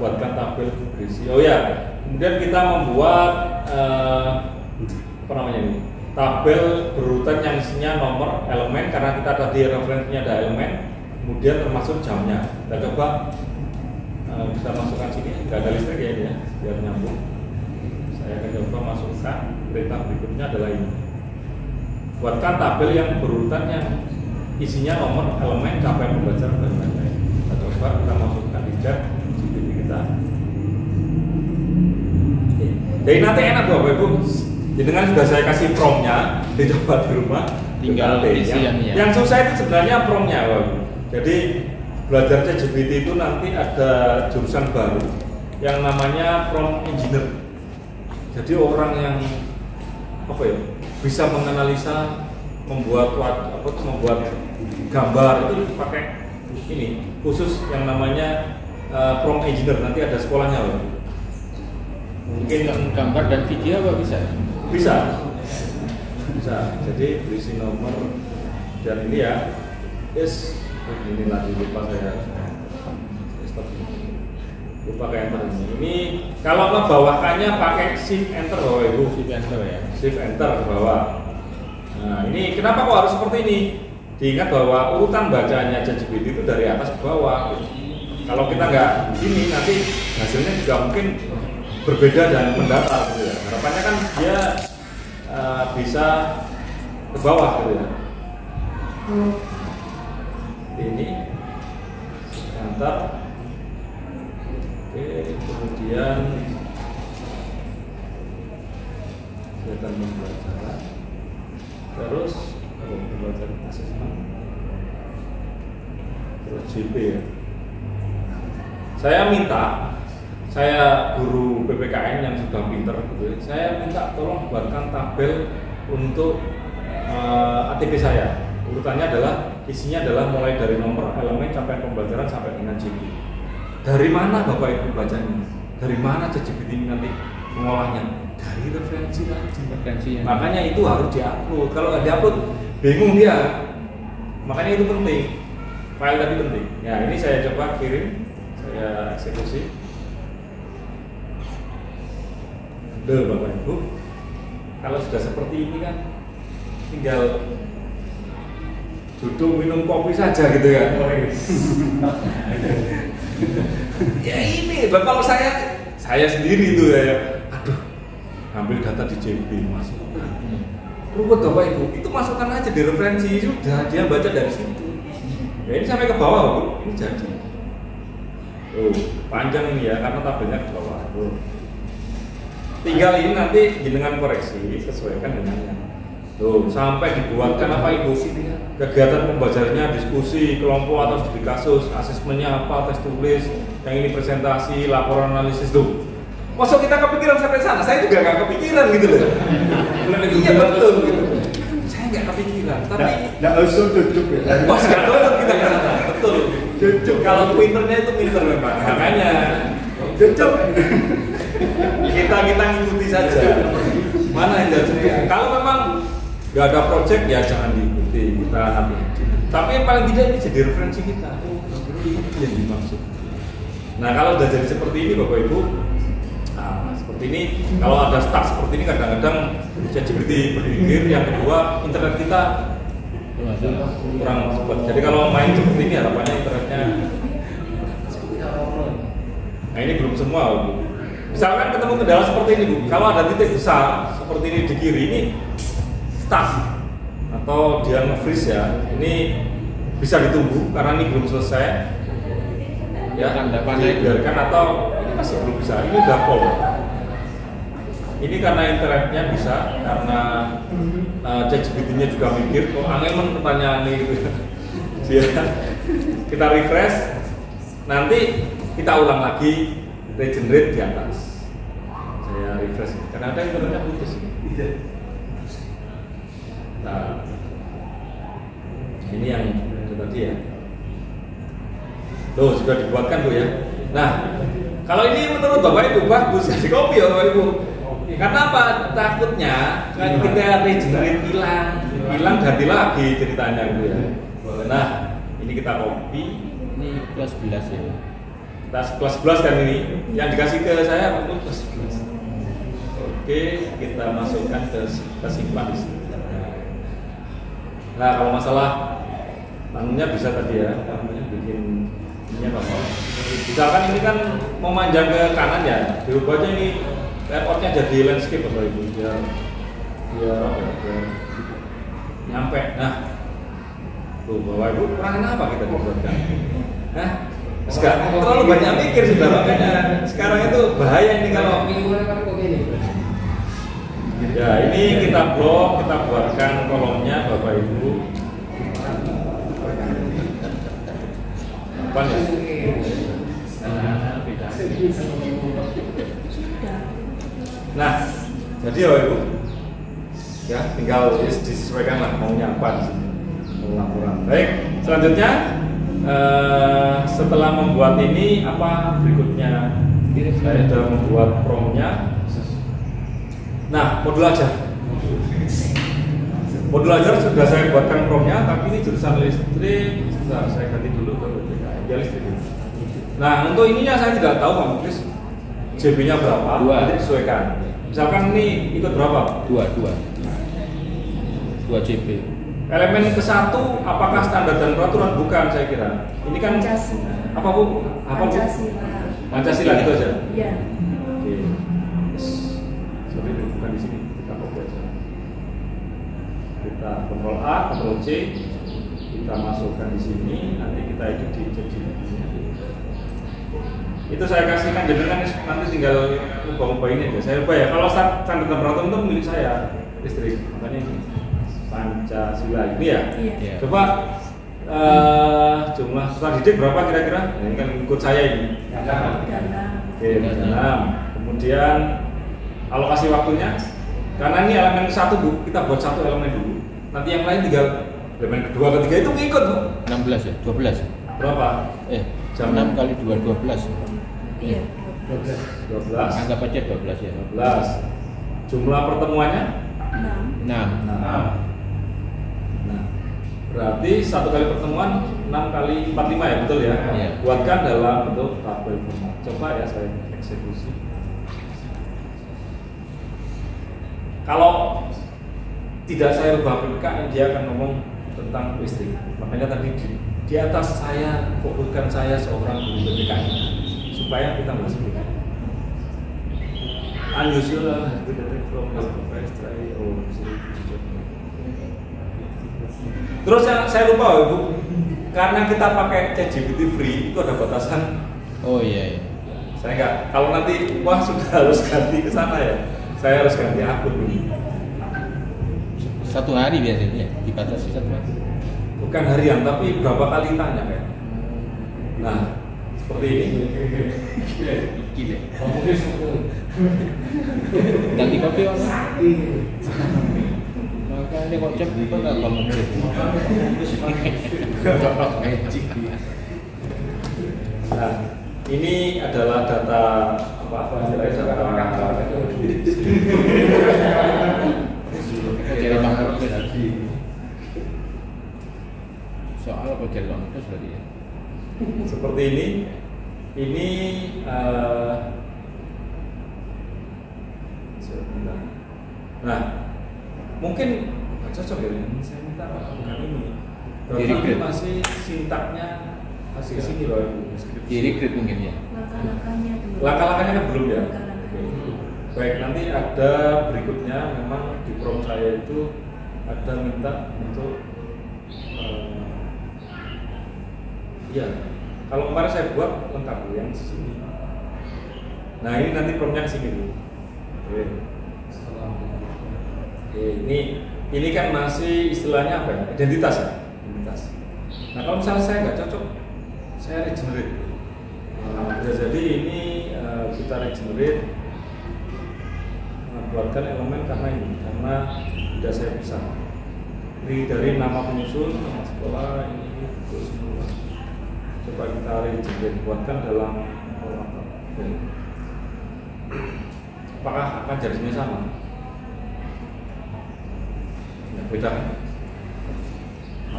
buatkan tabel berisi. Oh ya, kemudian kita membuat apa namanya ini? Tabel berurutan yang isinya nomor elemen karena kita tadi referensinya ada elemen, kemudian termasuk jamnya. Kita coba kita masukkan sini. Nggak ada listrik ya ini ya, biar nyambung. Saya akan coba masukkan. Perintah berikutnya adalah ini. Buatkan tabel yang berurutan yang isinya nomor, elemen, capaian pembelajaran dan lain-lain. Kita coba kita masukkan di chat GPT kita. Oke. Jadi nanti enak Bapak Ibu, dengan sudah saya kasih promnya, dicoba di rumah. Tinggal isi ya. Yang susah itu sebenarnya promnya Bapak Ibu. Jadi belajar ChatGPT itu nanti ada jurusan baru yang namanya prompt engineer. Jadi orang yang apa ya bisa menganalisa, membuat gambar itu pakai ini khusus yang namanya prompt engineer. Nanti ada sekolahnya loh. Mungkin gambar dan video apa bisa? Bisa. Jadi berisi nomor dan ini ya. Ini lagi lupa saya. Stop. Lupa kayak enter ini. Ini kalau ngebawahkannya pakai shift enter Bapak Ibu. Shift enter ya. Shift enter ke bawah. Nah, ini kenapa kok harus seperti ini? Diingat bahwa urutan bacanya ChatGPT itu dari atas ke bawah. Kalau kita nggak gini, nanti hasilnya juga mungkin berbeda dan mendatar gitu ya. Harapannya kan dia bisa ke bawah gitu ya. Ini enter. Oke, kemudian kegiatan pembelajaran. Terus pembelajaran asesmen, terus JP ya. Saya guru PPKN yang sudah pinter gitu ya. Saya minta tolong buatkan tabel untuk ATP saya. Urutannya adalah isinya adalah mulai dari nomor, elemen, capaian pembelajaran sampai dengan JP. Dari mana Bapak Ibu bacanya? Dari mana ChatGPT ini nanti mengolahnya? Dari referensi tadi. Makanya itu harus diupload. Kalau nggak diupload, bingung dia. Makanya itu penting. File tadi penting. Ya, ini saya coba kirim, saya eksekusi. Bapak Ibu, kalau sudah seperti ini kan, tinggal duduk minum kopi saja gitu kan. Ya ini, kalau saya sendiri tuh ya, aduh. Ambil data di JP, masukkan. Ruwet Bapak Ibu, itu masukkan aja di referensi, sudah dia baca dari situ. Ya ini sampai ke bawah Bu, ini jadi. Panjang ini ya, karena tabelnya ke bawah. Tinggal ini nanti dengan koreksi, sesuaikan dengannya. Sampai dibuatkan apa Ibu? Kegiatan pembelajarannya, diskusi, kelompok atau studi kasus, asesmennya apa, tes tulis, yang ini presentasi, laporan analisis tuh. Masuk kita kepikiran sampai sana, saya juga nggak kepikiran gitu loh. Iya betul gitu. Saya nggak kepikiran, tapi nggak langsung tutup ya. Pas nggak tutup kita ke sana, betul. Cucuk. Kalau pinternya itu pinter memang, makanya cucuk. Kita ngikuti saja. Mana yang jadi? Kalau memang nggak ada project ya jangan diikuti, kita hati-hati. Tapi yang paling tidak ini jadi referensi kita. Itu yang dimaksud. Nah kalau udah jadi seperti ini Bapak Ibu, seperti ini kalau ada stuck seperti ini kadang-kadang jadi berpikir. Yang kedua internet kita kurang cepat. Jadi kalau main seperti ini harapannya internetnya. Nah ini belum semua Bu. Misalkan ketemu kendala seperti ini Bu, kalau ada titik besar seperti ini di kiri ini stuck atau dia nge-freeze ya, ini bisa ditunggu karena ini belum selesai ya, dibiarkan atau ini masih belum bisa, ini udah full. Ini karena internetnya bisa, karena ChatGPT-nya juga mikir, kok angin pertanyaan ini gitu. Kita refresh, nanti kita ulang lagi, regenerate di atas. Saya refresh, karena ada internetnya putus. Nah, ini yang itu tadi ya. Tuh sudah dibuatkan Bu ya. Nah, kalau ini menurut Bapak Ibu bagus di copy ya Bapak Ibu. Karena apa? Takutnya kan kita regenerate hilang ganti lagi ceritanya Bu ya. Nah, ini kita copy. Ini kelas 11 ya. Kelas 11 kan ini. Yang dikasih ke saya untuk kelas 11. Oke, kita masukkan ke simpan di sini. Nah, kalau masalah manunya bisa tadi ya, bikin ininya apa? Misalkan ini kan mau manjang ke kanan ya, dirubah aja ini layoutnya jadi landscape Bapak Ibu, biar nyampe. Nah, tuh Bapak Ibu kurangin apa kita dibuatkan? Nah, sekarang terlalu banyak mikir sudah, makanya sekarang itu bahaya ini kalau ya ini kita blok, kita buatkan kolomnya Bapak Ibu. Apa nih? Nah, jadi Bapak Ibu, ya tinggal disesuaikan lah maunya apa di sini. Laporan. Baik, selanjutnya setelah membuat ini apa berikutnya? Saya sudah membuat promnya. Nah, modul ajar sudah saya buatkan promnya, tapi ini jurusan listrik. Nah, saya ganti dulu ke BPKM listrik. Nah, untuk ininya saya tidak tahu Pak Muklis JB-nya berapa, nanti disesuaikan. Misalkan ini ikut berapa? 2 JB. Elemen ke-1 apakah standar dan peraturan? Bukan, saya kira. Ini kan Pancasila. Apa Bu? Apa Bu? Pancasila gitu aja. Iya. Oke. Sorry, bukan di sini. Kita copy aja. Kita Ctrl A, Ctrl C, kita masukkan di sini. Nanti kita edit di ChatGPT. Itu saya kasihkan jenengan nanti tinggal ubah-ubah ini aja. Saya ubah ya. Kalau standar dan peraturan itu milik saya listrik. Makanya ini Pancasila ini ya. Iya. Coba jumlah peserta didik berapa kira-kira? Nah, ini kan ikut saya ini. Oke, 6. Kemudian alokasi waktunya, karena ini elemen satu Bu, kita buat satu elemen dulu. Nanti yang lain tinggal elemen kedua, ketiga itu ngikut Bu. 16 ya, 12. Berapa? Jam 6 kali 2 12. Iya. 12. Anggap aja 12 ya. 12. Jumlah pertemuannya 6. 6. Nah, berarti satu kali pertemuan 6 kali 45 ya, betul ya? Iya. Buatkan dalam bentuk tabel format. Coba ya saya eksekusi. Kalau tidak saya rubah PPKN, dia akan ngomong tentang listrik. Makanya tadi di atas saya fokuskan saya seorang guru PPKN supaya kita masuk PPKN. Unusual from terus yang saya lupa Bu, karena kita pakai ChatGPT free itu ada batasan. Oh iya. Saya enggak, kalau nanti wah sudah harus ganti ke sana ya, saya harus ganti akun ini. 1 hari biasanya dibatasi 1 hari. Bukan harian, tapi berapa kali tanya kayak. Nah, seperti ini. Gila. Ganti kopi orang. Makanya kok cek itu nggak kamu cek. Nah, ini adalah data apa? Data Jadi bang jadi omnibus berarti ya. Seperti ini sebentar. Nah, mungkin nggak cocok ya, saya minta bukan ini. Berarti masih sintaknya masih sini loh Ibu. Di-recruit mungkin ya. Langkah-langkahnya kan belum ya. Baik, nanti ada berikutnya. Memang di prom saya itu ada minta untuk ya, kalau kemarin saya buat lengkap yang di sini. Nah, ini nanti promnya ke sini Bu. Oke, ini kan masih istilahnya apa ya? Identitas ya? Identitas. Nah, kalau misalnya saya nggak cocok, saya regenerate. Bisa jadi ini kita regenerate buatkan elemen karena tidak saya bisa. Ini dari nama penyusun, nama sekolah, ini betul semua. Coba kita regenerate, buatkan dalam format. Apakah akan jadinya sama? Ya, beda kan?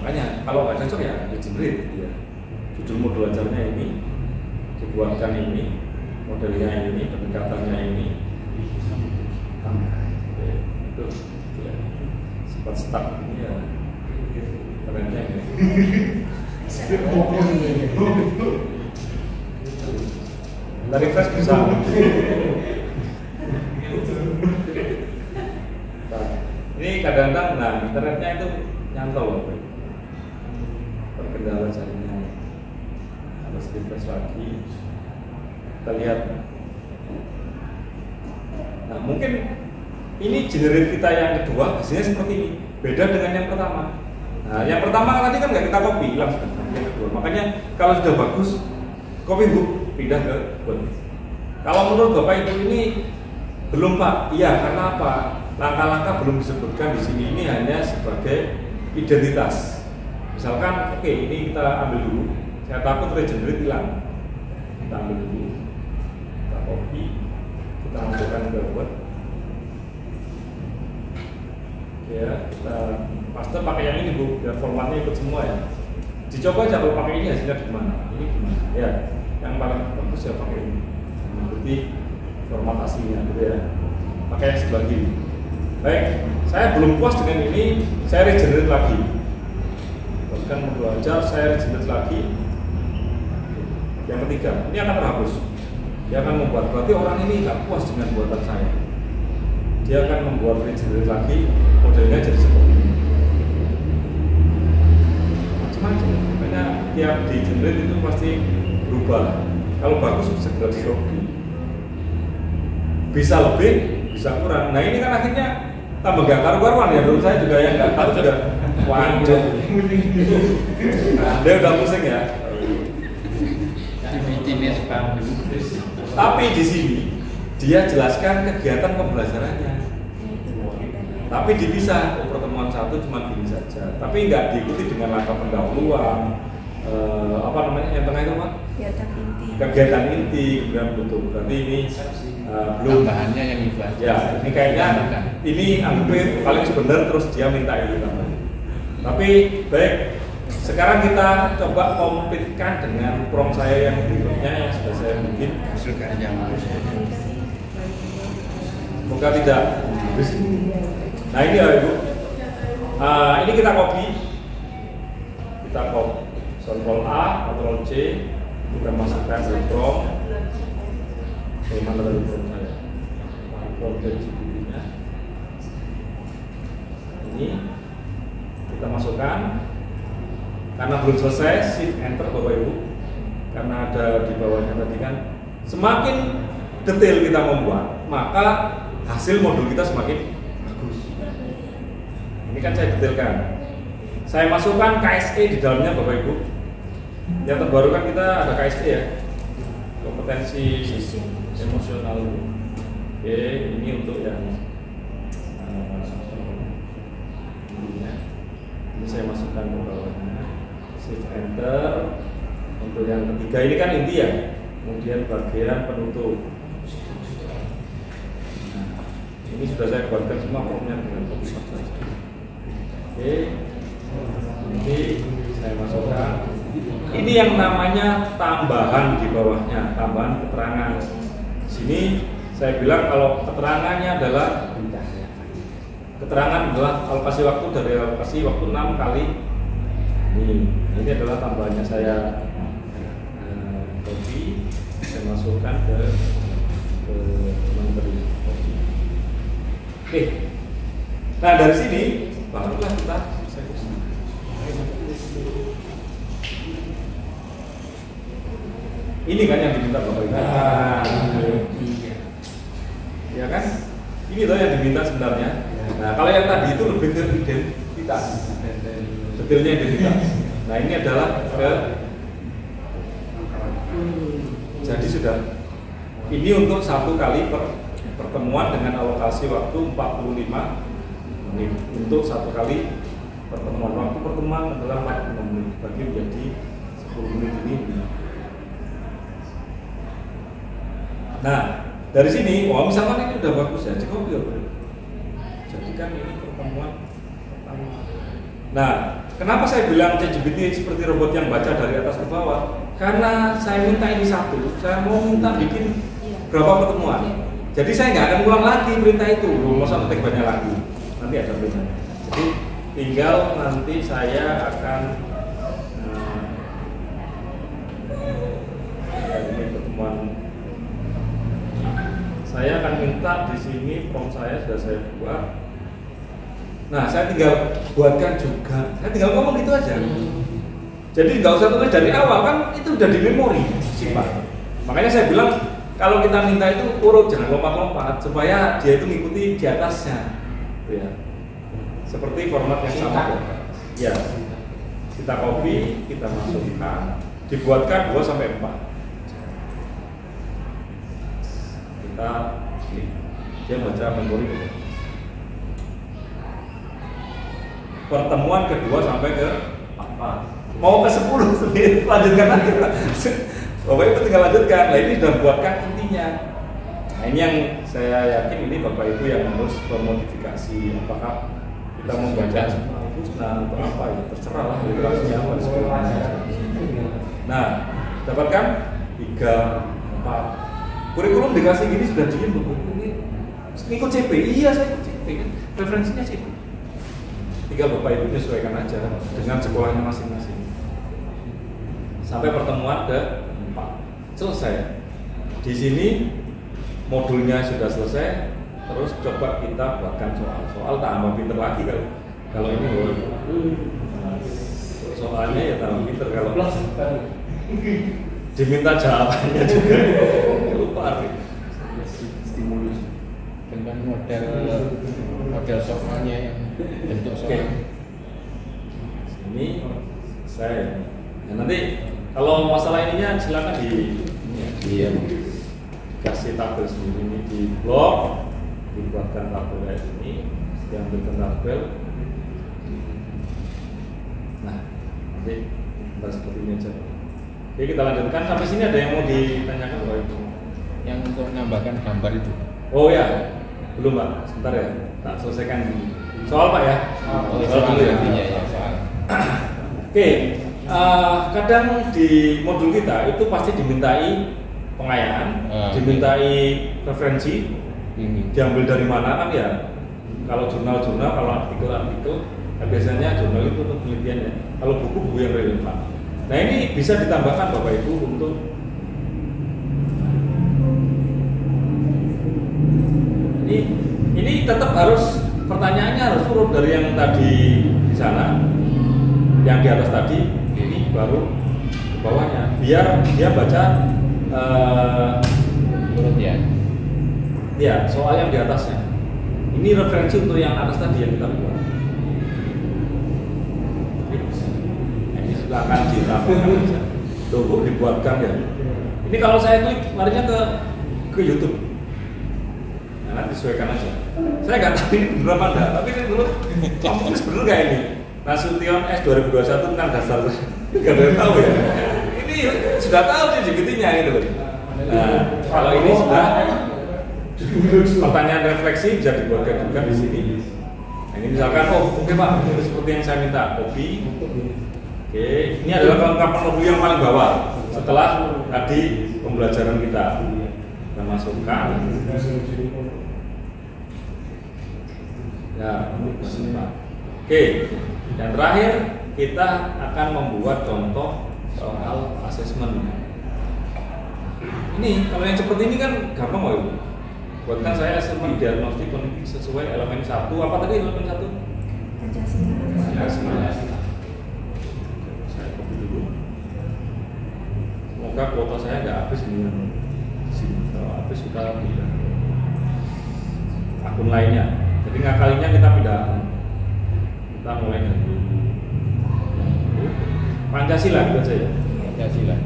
Makanya kalau nggak cocok ya regenerate ya. Judul modul ajarnya ini, dibuatkan ini, modelnya ini, pendekatannya ini. Itu ya, sempat stuck ini ya, kerennya ini. Dari refresh bisa. Nah, ini kadang-kadang, nah internetnya itu nyantol, terkendala jaringan. Harus refresh lagi. Kita lihat. Nah, mungkin ini generate kita yang kedua hasilnya seperti ini, beda dengan yang pertama. Nah, yang pertama tadi kan nggak kita copy, hilang yang kedua. Makanya kalau sudah bagus, copy book pindah ke Word. Kalau menurut Bapak Ibu ini belum Pak, iya karena apa? Langkah-langkah belum disebutkan di sini, ini hanya sebagai identitas. Misalkan, oke, ini kita ambil dulu. Saya takut regenerate hilang. Kita ambil dulu, kita copy, kita masukkan ke Word. Ya, kita paste pakai yang ini Bu, biar formatnya ikut semua ya. Dicoba aja kalau pakai ini hasilnya gimana? Ini gimana? Ya, yang paling bagus ya pakai ini. Mengikuti format aslinya gitu ya. Pakai yang sebelah kiri. Baik, saya belum puas dengan ini, saya regenerate lagi. Bahkan modul ajar, saya regenerate lagi. Yang ketiga, ini akan terhapus. Dia akan membuat, berarti orang ini nggak puas dengan buatan saya. Dia akan membuat regenerate lagi, modelnya jadi seperti ini. Macam-macam, makanya tiap di generate itu pasti berubah. Kalau bagus bisa segera di copy. Bisa lebih, bisa kurang. Nah ini kan akhirnya tambah gak karu-karuan ya. Menurut saya juga yang nggak tahu juga waduh. Nah, dia udah pusing ya. Tapi di sini dia jelaskan kegiatan pembelajarannya. Tapi dipisah, pertemuan satu cuma gini saja. Tapi nggak diikuti dengan langkah pendahuluan. Apa namanya yang tengah itu Pak? Kegiatan inti, kemudian bentuk. Berarti ini belum. Tambahannya yang itu aja. Ya, ini kayaknya ini hampir paling sebentar terus dia minta itu namanya. Tapi baik. Sekarang kita coba komplitkan dengan prom saya yang berikutnya yang sudah saya bikin. Semoga tidak. Nah ini ya Ibu. Ini kita copy. Kita copy. Ctrl A, Ctrl C. Kita masukkan ke prom. Bagaimana tadi prom saya? Prom nya. Ini kita masukkan. Karena belum selesai, shift enter Bapak Ibu. Karena ada di bawahnya tadi kan. Semakin detail kita membuat, maka hasil modul kita semakin bagus. Ini kan saya detailkan. Saya masukkan KSE di dalamnya Bapak Ibu. Yang terbaru kan kita ada KSE ya, kompetensi emosional. Oke, ini untuk yang ini saya masukkan ke bawahnya. Shift enter. Untuk yang ketiga ini kan inti ya. Kemudian bagian penutup. Nah, ini sudah saya buatkan semua formnya dengan copy. Oke. Ini saya masukkan. Ini yang namanya tambahan di bawahnya, tambahan keterangan. Di sini saya bilang kalau keterangannya adalah alokasi waktu dari alokasi waktu 6 kali. Ini adalah tambahannya saya copy, saya masukkan ke menteri. Oke. Nah dari sini barulah kita eksekusi. Ini kan yang diminta Bapak Ibu. Ya kan? Ini loh yang diminta sebenarnya. Nah kalau yang tadi itu lebih ke identitas, detailnya identitas. Nah ini adalah jadi sudah. Ini untuk 1 kali pertemuan dengan alokasi waktu 45 menit. Untuk 1 kali pertemuan, waktu pertemuan adalah 45 menit, bagi menjadi 10 menit ini. Nah dari sini, misalkan ini udah bagus ya, cukup ya. Jadikan ini pertemuan pertama. Nah, kenapa saya bilang ChatGPT seperti robot yang baca dari atas ke bawah? Karena saya minta ini satu, saya mau minta bikin berapa pertemuan. Jadi saya nggak akan ulang lagi perintah itu, masa ketik banyak lagi. Nanti ada perintahnya. Jadi tinggal nanti saya akan ini pertemuan. Saya akan minta di sini form saya sudah saya buat. Nah, saya tinggal buatkan juga. Saya tinggal ngomong gitu aja. Jadi nggak usah tulis dari awal, kan itu udah di memori simpan. Makanya saya bilang kalau kita minta itu urut, jangan lompat-lompat supaya dia itu mengikuti di atasnya. Ya. Seperti format yang sama. Ya. Kita copy, kita masukkan, dibuatkan 2 sampai 4. Kita dia baca memori. Pertemuan kedua sampai ke 4. Mau ke 10 sendiri, lanjutkan aja. Bapak Ibu tinggal lanjutkan. Nah ini sudah buatkan intinya. Nah ini yang saya yakin ini Bapak Ibu yang harus memodifikasi. Apakah kita membaca husna atau apa ya, terserah lah literasinya apa. Nah, dapatkan 3, 4. Kurikulum dikasih gini sudah diem Bapak Ibu. Ini ikut CP, iya saya ikut CP kan. Referensinya CP. Tinggal Bapak Ibu menyesuaikan aja dengan sekolahnya masing-masing. Sampai pertemuan ke-4 selesai. Di sini modulnya sudah selesai. Terus coba kita buatkan soal tambah pinter lagi kalau ini soalnya ya tambah pinter kalau diminta jawabannya juga lupa. Stimulus dengan model soalnya yang bentuk soal. Ini saya. Nah, nanti kalau masalah ininya silakan dikasih tabel sendiri, ini di blog dibuatkan tabel kayak ini, diambilkan tabel. Nah, nanti kita seperti ini aja. Oke, kita lanjutkan sampai sini. Ada yang mau ditanyakan Bapak Ibu? Yang untuk menambahkan gambar itu. Oh ya, belum Pak. Sebentar ya. Tak selesaikan soal Pak ya. Soal dulu ya. Soal. Oke. Kadang di modul kita itu pasti dimintai pengayaan, dimintai referensi, diambil dari mana kan ya. Kalau jurnal-jurnal, kalau artikel-artikel, biasanya jurnal itu untuk penelitian ya. Kalau buku yang relevan. Nah ini bisa ditambahkan Bapak Ibu untuk ini tetap harus pertanyaannya harus urut dari yang tadi di sana, yang di atas tadi. Ini baru ke bawahnya biar dia baca ya soal yang di atasnya. Ini referensi untuk yang atas tadi yang kita buat. Ini silakan ditambahkan aja. Tunggu dibuatkan ya. Ini kalau saya klik larinya ke YouTube. Nah, nanti disesuaikan aja. Saya nggak tahu ini bener apa enggak, tapi ini dulu kamu bener nggak ini? Nasution S 2021 tentang dasar nggak ada yang tahu ya. Ini sudah tahu sih GPT-nya gitu. Nah, kalau ini sudah pertanyaan refleksi bisa dibuatkan juga di sini. Nah, ini misalkan, oke Pak, itu seperti yang saya minta, copy, Oke, ini adalah kelengkapan modul yang paling bawah setelah tadi pembelajaran kita masukkan. Ya, oke, dan terakhir kita akan membuat contoh soal asesmen. Ini kalau yang seperti ini kan gampang kok Ibu. Buatkan saya asesmen diagnostik kondisi sesuai elemen 1. Apa tadi elemen 1? Pancasila. Saya copy dulu. Semoga kuota saya nggak habis dengan sini. Kalau habis kita pindah akun lainnya. Jadi ngakalinya kita pindah. Kita mulai dari Pancasila gitu saja. Pancasila.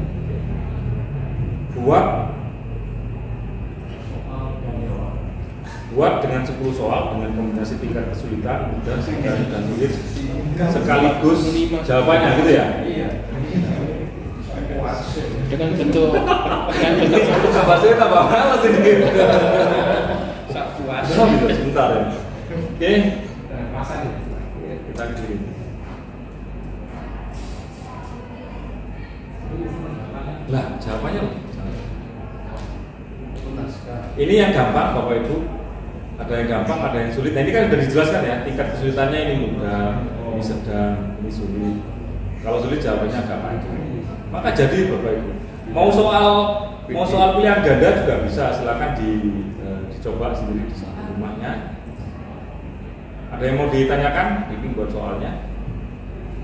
Buat dengan 10 soal dengan kombinasi tingkat kesulitan, mudah, sedang, dan sulit sekaligus jawabannya gitu ya? Iya. Dengan bentuk satu kabarnya tambah malas ini. Gitu sebentar ya. Oke. Kita kirim. Lah, jawabannya ini yang gampang Bapak Ibu. Ada yang gampang, ada yang sulit. Nah ini kan sudah dijelaskan ya, tingkat kesulitannya ini mudah, ini sedang, ini sulit. Kalau sulit jawabannya agak panjang. Maka jadi Bapak Ibu, mau soal pilihan ganda juga bisa, silakan dicoba sendiri di rumahnya. Ada yang mau ditanyakan? Ini buat soalnya.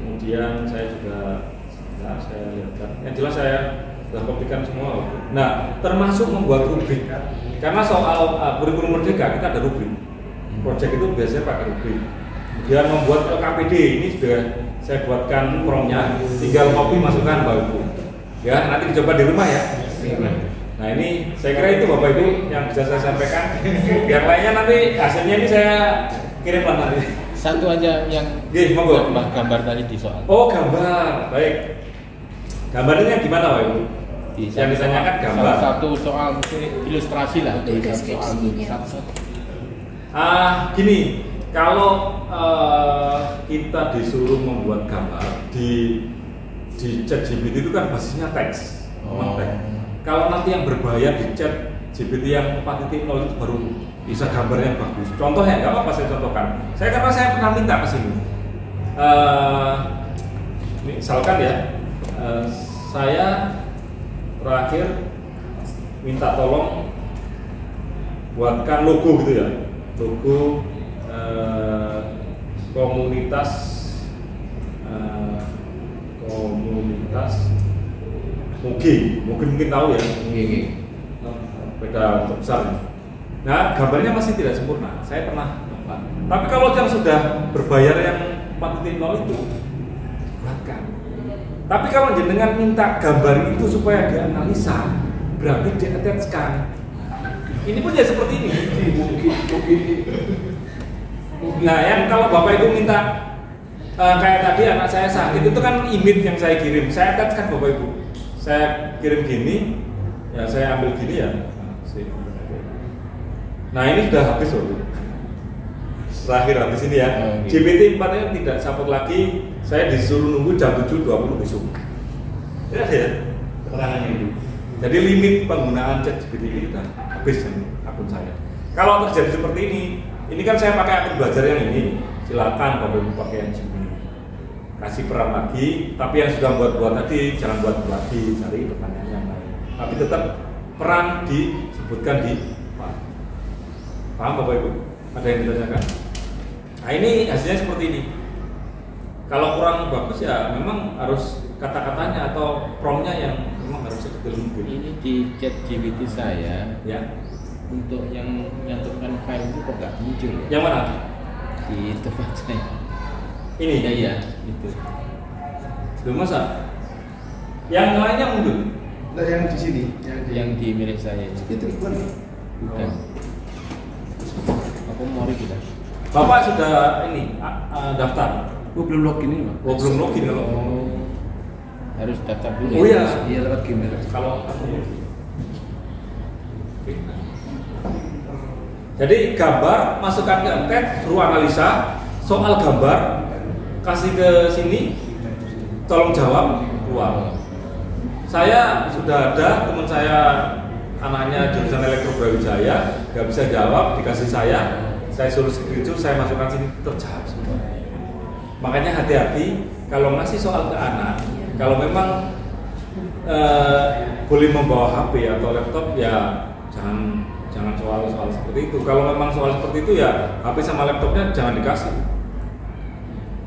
Kemudian saya juga, saya lihatkan. Yang jelas saya sudah kopikan semua. Nah, termasuk membuat rubrik. Karena soal kurikulum merdeka kita ada rubrik. Project itu biasanya pakai rubrik. Kemudian membuat LKPD ini sudah saya buatkan promnya, tinggal copy masukkan Bapak Ibu. Ya, nanti dicoba di rumah ya. Nah ini saya kira itu Bapak Ibu yang bisa saya sampaikan. Yang lainnya nanti hasilnya ini saya kirim nanti. Satu aja yang gambar tadi di soal. Oh gambar, baik. Gambarnya gimana Bapak Ibu? Yang ditanyakan gambar. Salah satu soal ilustrasi lah. Gini, kalau kita disuruh membuat gambar di ChatGPT itu kan basisnya teks. Kalau nanti yang berbahaya di ChatGPT yang 4.0 itu baru bisa gambar yang bagus. Contohnya, nggak apa-apa saya contohkan. Karena saya pernah minta ke sini. Misalkan ya, saya terakhir minta tolong buatkan logo gitu ya, logo komunitas mungkin tahu ya, beda besar. Nah gambarnya masih tidak sempurna, saya pernah. Tapi kalau yang sudah berbayar yang 4.0 itu buatkan. Tapi kalau jenengan minta gambar itu supaya dianalisa, berarti di-attach-kan. Ini pun ya seperti ini. Nah, yang kalau Bapak Ibu minta kayak tadi anak saya sakit itu kan image yang saya kirim, saya attach-kan Bapak Ibu. Saya kirim gini, ya saya ambil gini ya. Nah ini sudah habis loh. Terakhir habis ini ya. GPT 4 nya tidak support lagi. Saya disuruh nunggu jam 7.20 besok. Ya keterangannya itu. Jadi limit penggunaan ChatGPT ini sudah habis akun saya. Kalau terjadi seperti ini kan saya pakai akun belajar yang ini. Silakan Bapak Ibu pakai yang ini. Kasih peran lagi, tapi yang sudah buat tadi jangan buat lagi, cari pertanyaan yang lain. Tapi tetap peran disebutkan di paham Bapak Ibu? Ada yang ditanyakan? Nah ini hasilnya seperti ini. Kalau kurang bagus ya memang harus kata-katanya atau promptnya yang memang harus sedetail mungkin. Ini di ChatGPT saya ya. Untuk yang menyatukan file itu kok nggak muncul ya? Yang mana? Di tempat saya. Ini? Ya, iya, itu. Belum masa? Yang lainnya muncul? Nah, yang di sini, yang di milik saya itu bukan? Bukan. Aku mau kita. Bapak sudah ini daftar? Belum login ini, Pak. Belum login kalau. Harus daftar dulu. Oh iya. Iya lewat Gmail. Kalau jadi gambar masukkan ke teks, suruh analisa soal gambar, kasih ke sini, tolong jawab keluar. Saya sudah ada teman saya anaknya jurusan Elektro Brawijaya, nggak bisa jawab, dikasih saya suruh screenshot, saya masukkan sini, terjawab semua. Makanya hati-hati kalau ngasih soal ke anak, kalau memang boleh membawa HP atau laptop ya jangan soal seperti itu. Kalau memang soal seperti itu ya HP sama laptopnya jangan dikasih.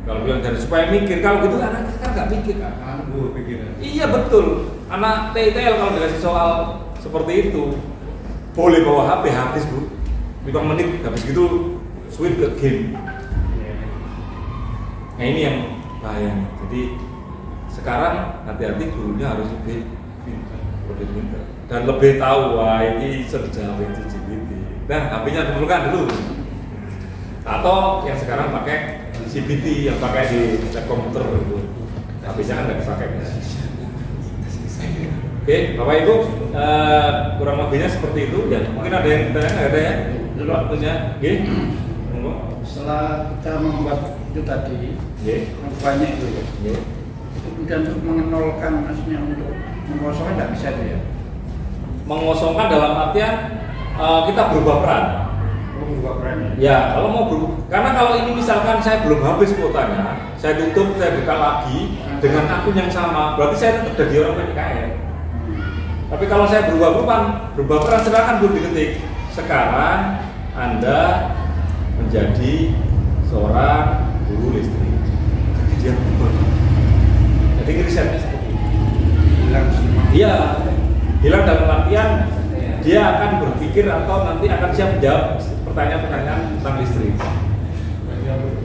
Kalau bilang dari supaya mikir, kalau gitu anak kita nggak mikir kan? Iya betul. Anak TTL kalau dikasih soal seperti itu boleh bawa HP habis bu, 5 menit habis gitu switch ke game. Nah ini yang bahaya. Jadi sekarang hati-hati gurunya harus lebih pintar dan lebih tahu wah ini serjana ChatGPT. Nah HP-nya dibelikan dulu. Atau yang sekarang pakai CBT yang pakai di lab komputer itu. HP-nya kan nggak dipakai. Oke, Bapak Ibu, kurang lebihnya seperti itu ya. Mungkin ada yang bertanya, nggak ada ya? Dulu waktunya, oke? Setelah kita membuat itu tadi, banyak itu ya. Kemudian untuk mengenolkan, maksudnya untuk mengosongkan nggak bisa itu ya? Mengosongkan dalam artian kita berubah peran. Berubah peran ya? Ya, kalau mau berubah, karena kalau ini misalkan saya belum habis kuotanya, saya tutup, saya buka lagi dengan akun yang sama, berarti saya tetap jadi orang PDKM. Tapi kalau saya berubah peran silakan belum diketik. Sekarang Anda menjadi seorang guru listrik. Jadi dia berubah. Jadi risetnya seperti itu. Iya, hilang dalam artian dia akan berpikir atau nanti akan siap menjawab pertanyaan-pertanyaan tentang listrik.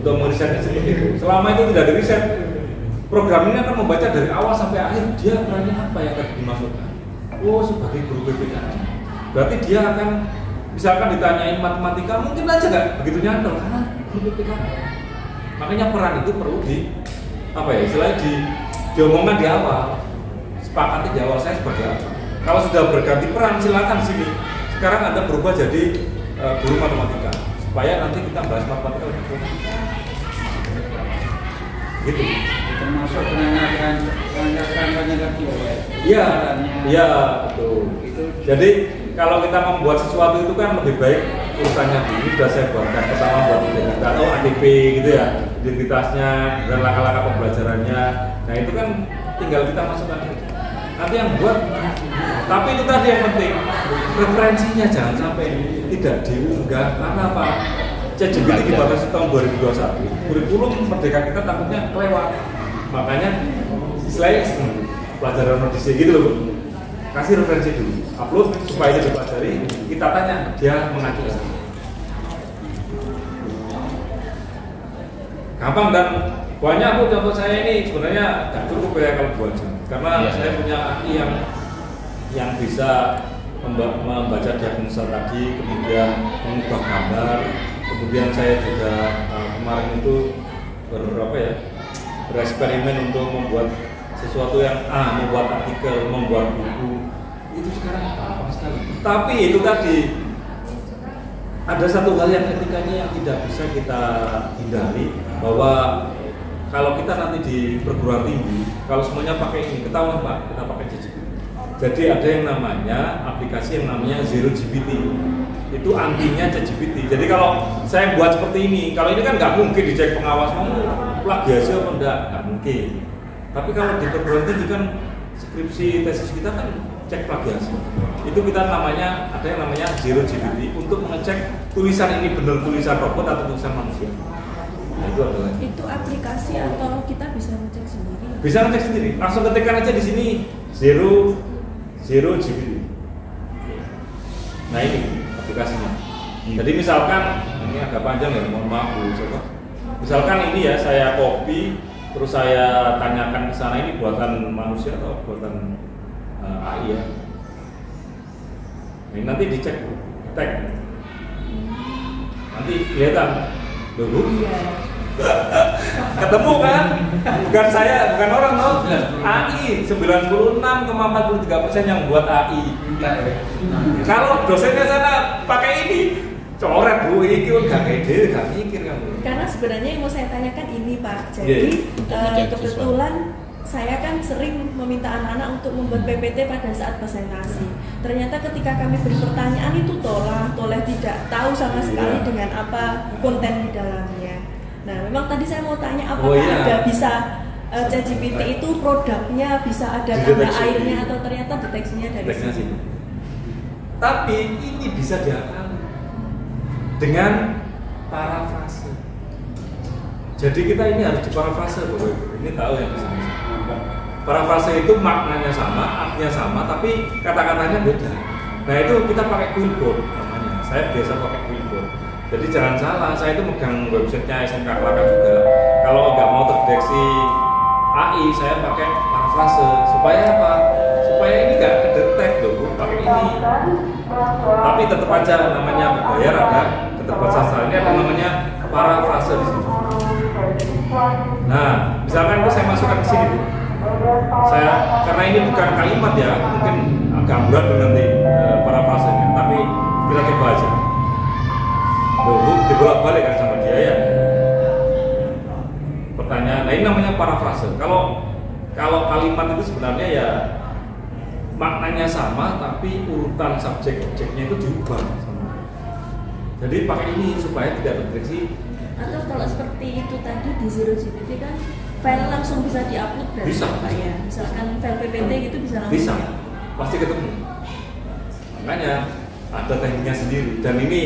Untuk merisetnya seperti itu. Selama itu tidak diriset, program ini akan membaca dari awal sampai akhir. Dia perannya apa yang akan dimaksudkan? Oh, sebagai guru PPKN. Berarti dia akan misalkan ditanyain matematika mungkin aja nggak begitu nyantol karena guru PPKN. Makanya peran itu perlu istilahnya diomongkan di awal. Sepakati di awal saya sebagai apa. Kalau sudah berganti peran silakan sini. Sekarang Anda berubah jadi guru matematika supaya nanti kita bahas matematika lebih banyak. Gitu. Termasuk menanyakan lagi ya? Iya, betul. Jadi kalau kita membuat sesuatu itu kan lebih baik urusannya dulu sudah saya buatkan. Pertama buat identitas atau ATP gitu ya, identitasnya dan langkah-langkah pembelajarannya. Nah itu kan tinggal kita masukkan. Nanti yang buat, tapi itu tadi yang penting referensinya jangan sampai tidak diunggah. Karena apa? ChatGPT dibatasi tahun 2021. Kurikulum merdeka kita takutnya kelewat. Makanya istilahnya pelajaran notisi gitu loh. Kasih referensi dulu, upload supaya dia dipelajari. Kita tanya dia mengacu ke sana. Gampang dan banyak bu contoh saya ini sebenarnya nggak cukup ya kalau 2 jam. Karena saya punya AI yang bisa membaca diagnosa tadi, kemudian mengubah gambar. Kemudian saya juga kemarin itu bereksperimen untuk membuat sesuatu yang membuat artikel, membuat buku. Itu sekarang apa sekali. Tapi itu tadi ada satu hal yang etikanya yang tidak bisa kita hindari, bahwa kalau kita nanti di perguruan tinggi, kalau semuanya pakai ini, ketahuan Pak, kita pakai ChatGPT. Jadi ada yang namanya aplikasi yang namanya Zero GPT. Itu antinya ChatGPT. Jadi kalau saya buat seperti ini, kalau ini kan nggak mungkin dicek pengawas, plagiasi apa nggak mungkin. Tapi kalau di perguruan tinggi kan skripsi tesis kita kan cek plagiasi. Itu kita namanya ada yang namanya Zero GPT untuk mengecek tulisan ini benar tulisan robot atau tulisan manusia. Nah, itu adalah. Itu aplikasi atau kita bisa ngecek sendiri? Bisa ngecek sendiri. Langsung ketikkan aja di sini Zero GPT. Nah ini aplikasinya. Jadi misalkan ini agak panjang ya, mohon maaf Bu coba. Misalkan ini ya saya copy terus saya tanyakan ke sana, ini buatan manusia atau buatan AI ya. Ini nanti dicek tag. Nanti kelihatan dulu. Ketemu kan? Bukan saya, bukan orang loh. AI 96,43% yang buat AI. Kalau dosennya sana pakai ini, coret Bu, ini gak ide, gak mikir kamu. Karena sebenarnya yang mau saya tanyakan ini Pak. Jadi kebetulan saya kan sering meminta anak-anak untuk membuat PPT pada saat presentasi. Ternyata ketika kami beri pertanyaan itu toleh tidak tahu sama sekali dengan apa konten di dalamnya. Nah, memang tadi saya mau tanya apakah ada bisa ChatGPT itu produknya bisa ada tanda airnya atau ternyata deteksinya dari sini. Tapi ini bisa diakalkan dengan parafrase. Jadi kita ini harus diparafrase, Bapak Ibu. Ini tahu yang bisa. Parafrase itu maknanya sama, artinya sama, tapi kata-katanya beda. Nah itu kita pakai Quillboard namanya. Saya biasa pakai Quillboard. Jadi jangan salah, saya itu megang websitenya SMK Kelaka juga. Kalau nggak mau terdeteksi AI, saya pakai parafrase. Supaya apa? Supaya ini nggak kedetek loh, Bu, pakai ini. Tapi tetap aja namanya berbayar ada, keterbatasan ini ada namanya parafrase di sini. Nah, misalkan itu saya masukkan ke sini, Bu. Saya karena ini bukan kalimat ya, mungkin agak berat nanti parafrasenya, tapi kita coba aja. Loh, dibolak-balik kan sama dia ya. Pertanyaan, nah ini namanya parafrase. Kalau kalimat itu sebenarnya ya maknanya sama, tapi urutan subjek objeknya itu diubah sama. Jadi pakai ini supaya tidak terdeteksi. Atau kalau seperti itu tadi di ZeroGPT kan file langsung bisa diupload dari Pak ya. Misalkan file PPT gitu bisa langsung. Bisa, pasti ketemu. Makanya ada tekniknya sendiri. Dan ini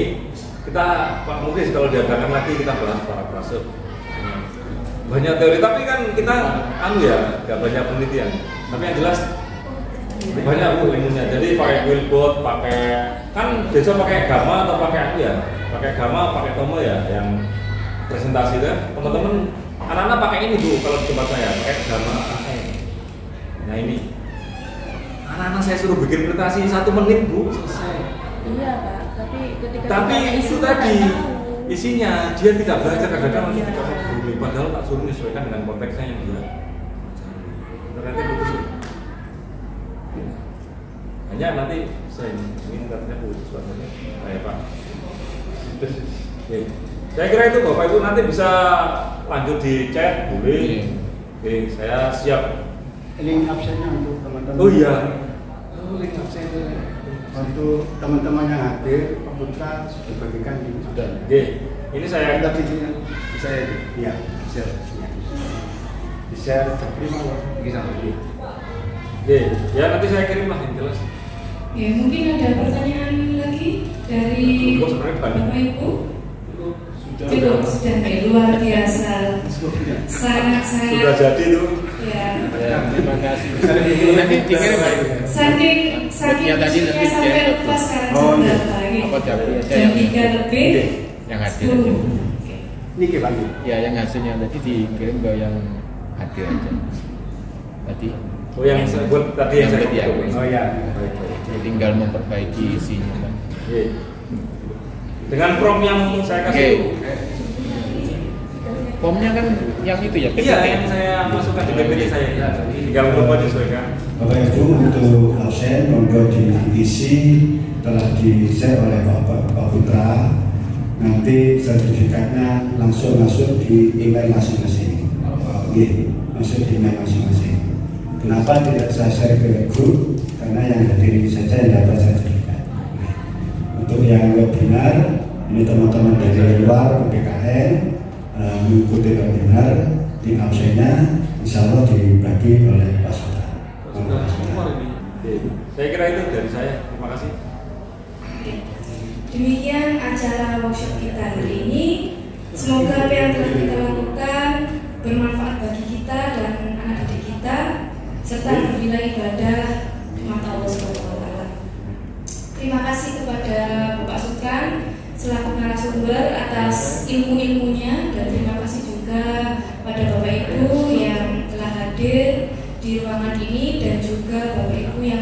kita Pak Muklis kalau diadakan lagi kita bahas parafrase. Banyak teori, tapi kan kita nggak banyak penelitian. Tapi yang jelas banyak ilmunya. Jadi pakai Quillboard, pakai kan biasa pakai Gamma atau pakai pakai Gamma, pakai Tomo ya yang presentasi kan. Teman-teman anak-anak pakai ini Bu kalau di tempat saya pakai Gamma. Nah ini anak-anak saya suruh bikin presentasi 1 menit Bu selesai. Iya Pak, tapi itu tadi isinya dia tidak belajar kadang-kadang nanti tidak mau padahal tak suruh menyesuaikan dengan konteksnya yang dia ternyata putus. Hanya nanti saya ingin katanya putus katanya kayak Pak. Saya kira itu Bapak Ibu nanti bisa lanjut di chat boleh. Oke, saya siap. Link absennya untuk teman-teman. Oh iya. Link absen untuk teman-teman yang hadir, Pak Putra sudah bagikan ini sudah. Oke, ini saya tadi saya ya share. Di share terima lagi sama dia. Oke, ya nanti saya kirim lah yang jelas. Ya mungkin ada pertanyaan lagi dari Bapak Ibu. Cukup sudah luar biasa. Sangat sudah jadi tuh. Ya. Terima kasih. Nanti dikirim saking sampai pas sekarang jam 3 lebih yang hadir. Ini gimana? Ya yang hasilnya tadi dikirim ke yang hadir aja. Tadi. Oh yang buat tadi yang saya oh ya. Tinggal memperbaiki isinya kan. Dengan prompt yang saya kasih. Prompt-nya kan yang itu ya. Iya, yang saya masukkan di PPT saya. Tinggal lupa disesuaikan. Bapak Ibu untuk absen monggo diisi telah di-share oleh Pak Putra. Nanti sertifikatnya langsung masuk di email masing-masing. Oke, masuk di email masing-masing. Kenapa tidak saya share ke grup? Karena yang hadir saja yang dapat sertifikat. Untuk yang webinar, ini teman-teman dari luar PKN mengikuti webinar di absennya, insya Allah dibagi oleh Pak Sota. Saya kira itu dari saya. Terima kasih. Demikian acara workshop kita hari ini. Semoga apa yang telah kita lakukan bermanfaat bagi kita dan anak didik kita, serta berbilah ibadah mata Allah SWT. Terima kasih kepada Bapak Sutran selaku narasumber atas ilmu-ilmunya, dan terima kasih juga pada Bapak Ibu yang telah hadir di ruangan ini dan juga Bapak Ibu yang